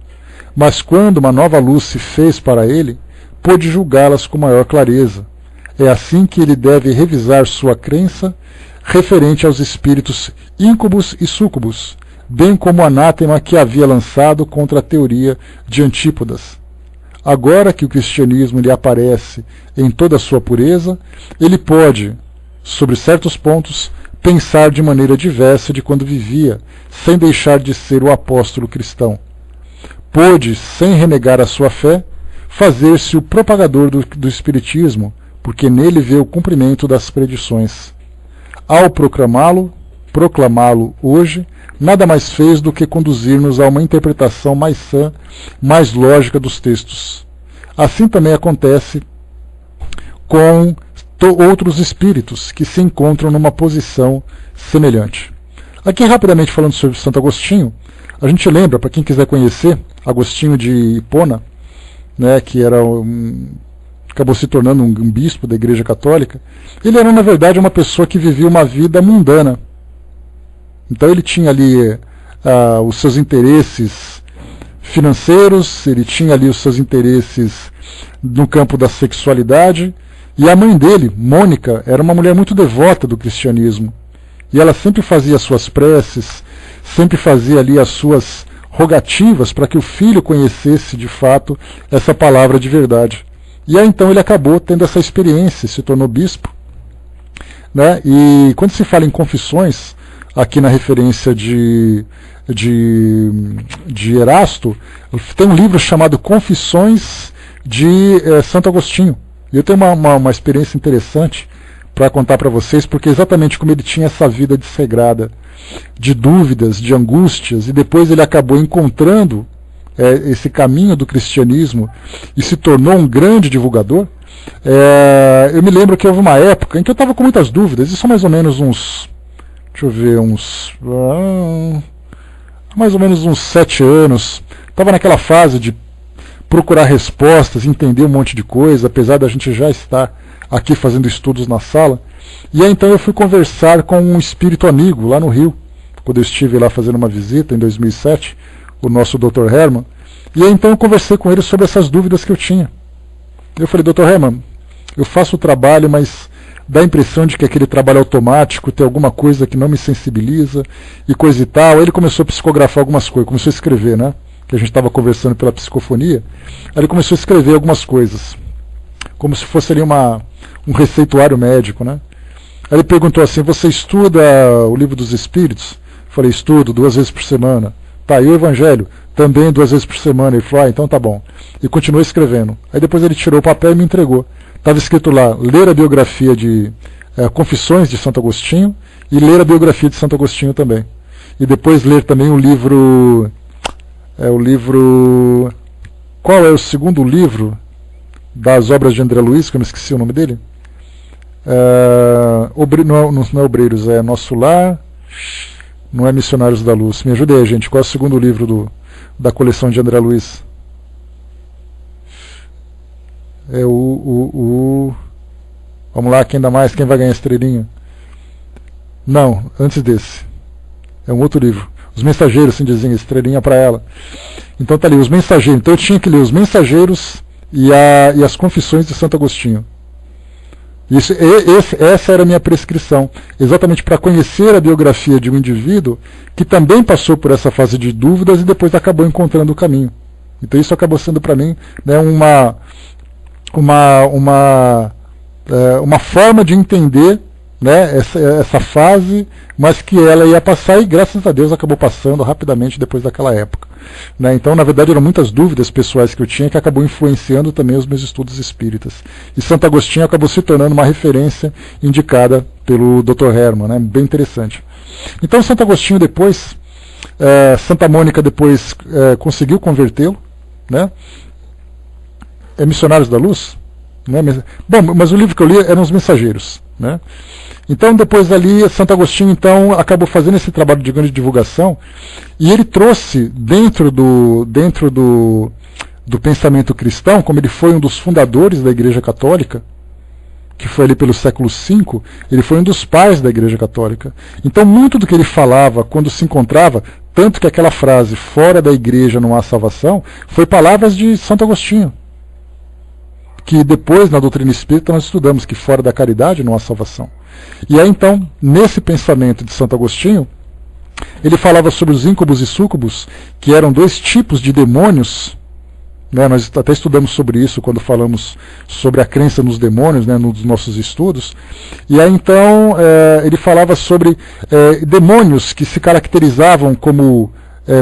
mas quando uma nova luz se fez para ele, pôde julgá-las com maior clareza. É assim que ele deve revisar sua crença referente aos espíritos íncubos e súcubos, bem como o anátema que havia lançado contra a teoria de Antípodas. Agora que o cristianismo lhe aparece em toda a sua pureza, ele pode, sobre certos pontos, pensar de maneira diversa de quando vivia, sem deixar de ser o apóstolo cristão. Pôde, sem renegar a sua fé, fazer-se o propagador do espiritismo, porque nele vê o cumprimento das predições. Ao proclamá-lo hoje, nada mais fez do que conduzir-nos a uma interpretação mais sã, mais lógica dos textos. Assim também acontece com outros espíritos que se encontram numa posição semelhante. Aqui, rapidamente falando sobre Santo Agostinho, a gente lembra, para quem quiser conhecer, Agostinho de Hipona, né, que era acabou se tornando um bispo da Igreja Católica. Ele era, na verdade, uma pessoa que vivia uma vida mundana. Então ele tinha ali os seus interesses financeiros, ele tinha ali os seus interesses no campo da sexualidade, e a mãe dele, Mônica, era uma mulher muito devota do cristianismo. E ela sempre fazia as suas preces, sempre fazia ali as suas rogativas para que o filho conhecesse de fato essa palavra de verdade. E aí então ele acabou tendo essa experiência, se tornou bispo, né? E quando se fala em confissões, aqui na referência de Erasto, tem um livro chamado Confissões de Santo Agostinho. E eu tenho uma experiência interessante para contar para vocês, porque exatamente como ele tinha essa vida desregrada, de dúvidas, de angústias, e depois ele acabou encontrando esse caminho do cristianismo e se tornou um grande divulgador. Eu me lembro que houve uma época em que eu estava com muitas dúvidas, isso mais ou menos mais ou menos uns 7 anos, estava naquela fase de procurar respostas, entender um monte de coisa, apesar da gente já estar aqui fazendo estudos na sala. E aí então eu fui conversar com um espírito amigo lá no Rio, quando eu estive lá fazendo uma visita em 2007, o nosso Dr. Herman. E aí então eu conversei com ele sobre essas dúvidas que eu tinha. Eu falei: Dr. Herman, eu faço o trabalho, mas dá a impressão de que aquele trabalho automático tem alguma coisa que não me sensibiliza e coisa e tal. Aí ele começou a psicografar algumas coisas, começou a escrever, né? que a gente estava conversando pela psicofonia. Aí ele começou a escrever algumas coisas, como se fosse ali um receituário médico, né? Aí ele perguntou assim: você estuda o Livro dos Espíritos? Eu falei: estudo 2 vezes por semana. Tá, e o Evangelho? Também 2 vezes por semana. Ele falou: então tá bom. E continuou escrevendo. Aí depois ele tirou o papel e me entregou. Estava escrito lá: ler a biografia de Confissões de Santo Agostinho e ler a biografia de Santo Agostinho também. E depois ler também o livro... Qual é o segundo livro das obras de André Luiz, que eu me esqueci o nome dele? Não é Obreiros, é Nosso Lar, não é Missionários da Luz. Me ajude aí, gente. Qual é o segundo livro da coleção de André Luiz? É Vamos lá, quem dá mais? Quem vai ganhar estrelinha? Não, antes desse. É um outro livro. Os Mensageiros, assim dizem, estrelinha para ela. Então tá ali, Os Mensageiros. Então eu tinha que ler Os Mensageiros e as Confissões de Santo Agostinho. Essa era a minha prescrição, exatamente para conhecer a biografia de um indivíduo que também passou por essa fase de dúvidas e depois acabou encontrando o caminho. Então isso acabou sendo para mim, né, uma forma de entender, né, essa fase, mas que ela ia passar e graças a Deus acabou passando rapidamente depois daquela época. Né? Então, na verdade, eram muitas dúvidas pessoais que eu tinha que acabou influenciando também os meus estudos espíritas. E Santo Agostinho acabou se tornando uma referência indicada pelo Dr. Hermann, né? Bem interessante. Então, Santo Agostinho depois, Santa Mônica depois conseguiu convertê-lo, né? É Missionários da Luz? Né? Bom, mas o livro que eu li eram Os Mensageiros, né? Então depois dali Santo Agostinho então acabou fazendo esse trabalho de grande divulgação e ele trouxe dentro do pensamento cristão, como ele foi um dos fundadores da Igreja Católica, que foi ali pelo século V, ele foi um dos pais da Igreja Católica. Então muito do que ele falava quando se encontrava, tanto que aquela frase fora da igreja não há salvação, foi palavras de Santo Agostinho, que depois na doutrina espírita nós estudamos que fora da caridade não há salvação. E aí então, nesse pensamento de Santo Agostinho, ele falava sobre os íncubos e súcubos, que eram 2 tipos de demônios, né? Nós até estudamos sobre isso quando falamos sobre a crença nos demônios, né, nos nossos estudos. E aí então ele falava sobre demônios que se caracterizavam como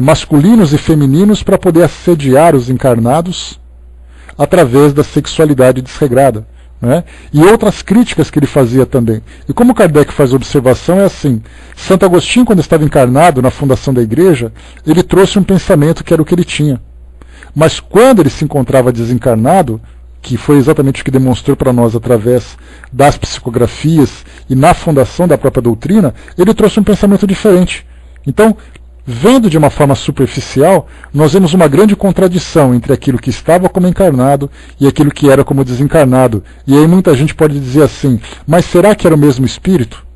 masculinos e femininos para poder assediar os encarnados através da sexualidade desregrada, né? E outras críticas que ele fazia também. E como Kardec faz observação é assim: Santo Agostinho, quando estava encarnado na fundação da igreja, ele trouxe um pensamento que era o que ele tinha. Mas quando ele se encontrava desencarnado, que foi exatamente o que demonstrou para nós através das psicografias e na fundação da própria doutrina, ele trouxe um pensamento diferente. Então, vendo de uma forma superficial, nós vemos uma grande contradição entre aquilo que estava como encarnado e aquilo que era como desencarnado. E aí muita gente pode dizer assim: mas será que era o mesmo espírito?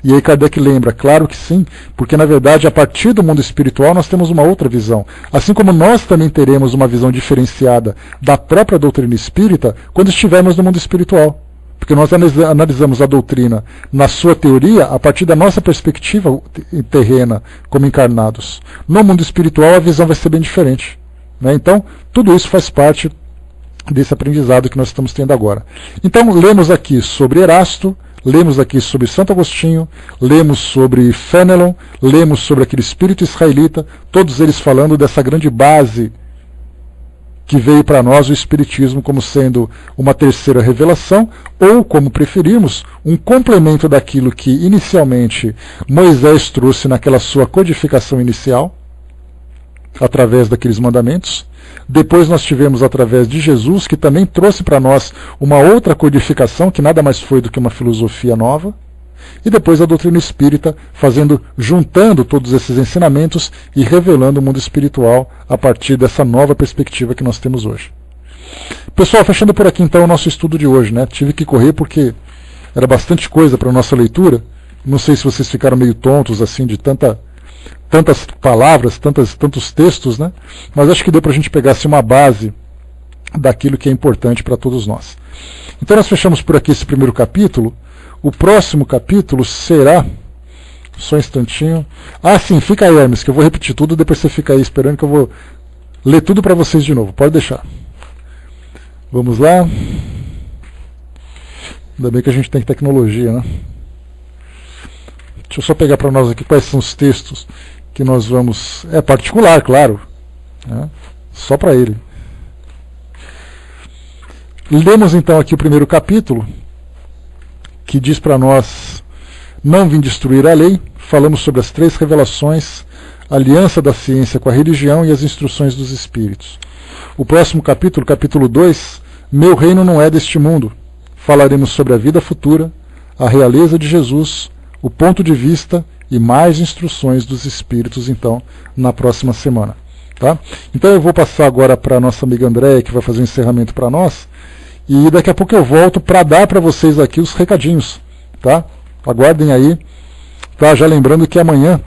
E aí Kardec lembra: claro que sim, porque na verdade a partir do mundo espiritual nós temos uma outra visão. Assim como nós também teremos uma visão diferenciada da própria doutrina espírita quando estivermos no mundo espiritual. Porque nós analisamos a doutrina na sua teoria a partir da nossa perspectiva terrena como encarnados. No mundo espiritual a visão vai ser bem diferente, né? Então tudo isso faz parte desse aprendizado que nós estamos tendo agora. Então lemos aqui sobre Erasto, lemos aqui sobre Santo Agostinho, lemos sobre Fénelon, lemos sobre aquele espírito israelita, todos eles falando dessa grande base que veio para nós o Espiritismo como sendo uma terceira revelação, ou, como preferirmos, um complemento daquilo que inicialmente Moisés trouxe naquela sua codificação inicial, através daqueles mandamentos. Depois nós tivemos através de Jesus, que também trouxe para nós uma outra codificação, que nada mais foi do que uma filosofia nova. E depois a doutrina espírita, juntando todos esses ensinamentos e revelando o mundo espiritual a partir dessa nova perspectiva que nós temos hoje. Pessoal, fechando por aqui então o nosso estudo de hoje, né? Tive que correr porque era bastante coisa para a nossa leitura. Não sei se vocês ficaram meio tontos assim de tantas palavras, tantos textos, né? Mas acho que deu para a gente pegar assim, uma base daquilo que é importante para todos nós. Então nós fechamos por aqui esse primeiro capítulo. O próximo capítulo será... Só um instantinho. Ah, sim, fica aí, Hermes, que eu vou repetir tudo, depois você fica aí esperando que eu vou ler tudo para vocês de novo, pode deixar. Vamos lá. Ainda bem que a gente tem tecnologia, né? Deixa eu só pegar para nós aqui quais são os textos que nós vamos... É particular, claro, né? Só para ele. Lemos então aqui o primeiro capítulo, que diz para nós: não vim destruir a lei. Falamos sobre as 3 revelações, a aliança da ciência com a religião e as instruções dos espíritos. O próximo capítulo, capítulo 2, meu reino não é deste mundo. Falaremos sobre a vida futura, a realeza de Jesus, o ponto de vista e mais instruções dos espíritos, então, na próxima semana. Tá? Então eu vou passar agora para a nossa amiga Andréia, que vai fazer o encerramento para nós, e daqui a pouco eu volto para dar para vocês aqui os recadinhos. Tá? Aguardem aí. Tá? Já lembrando que amanhã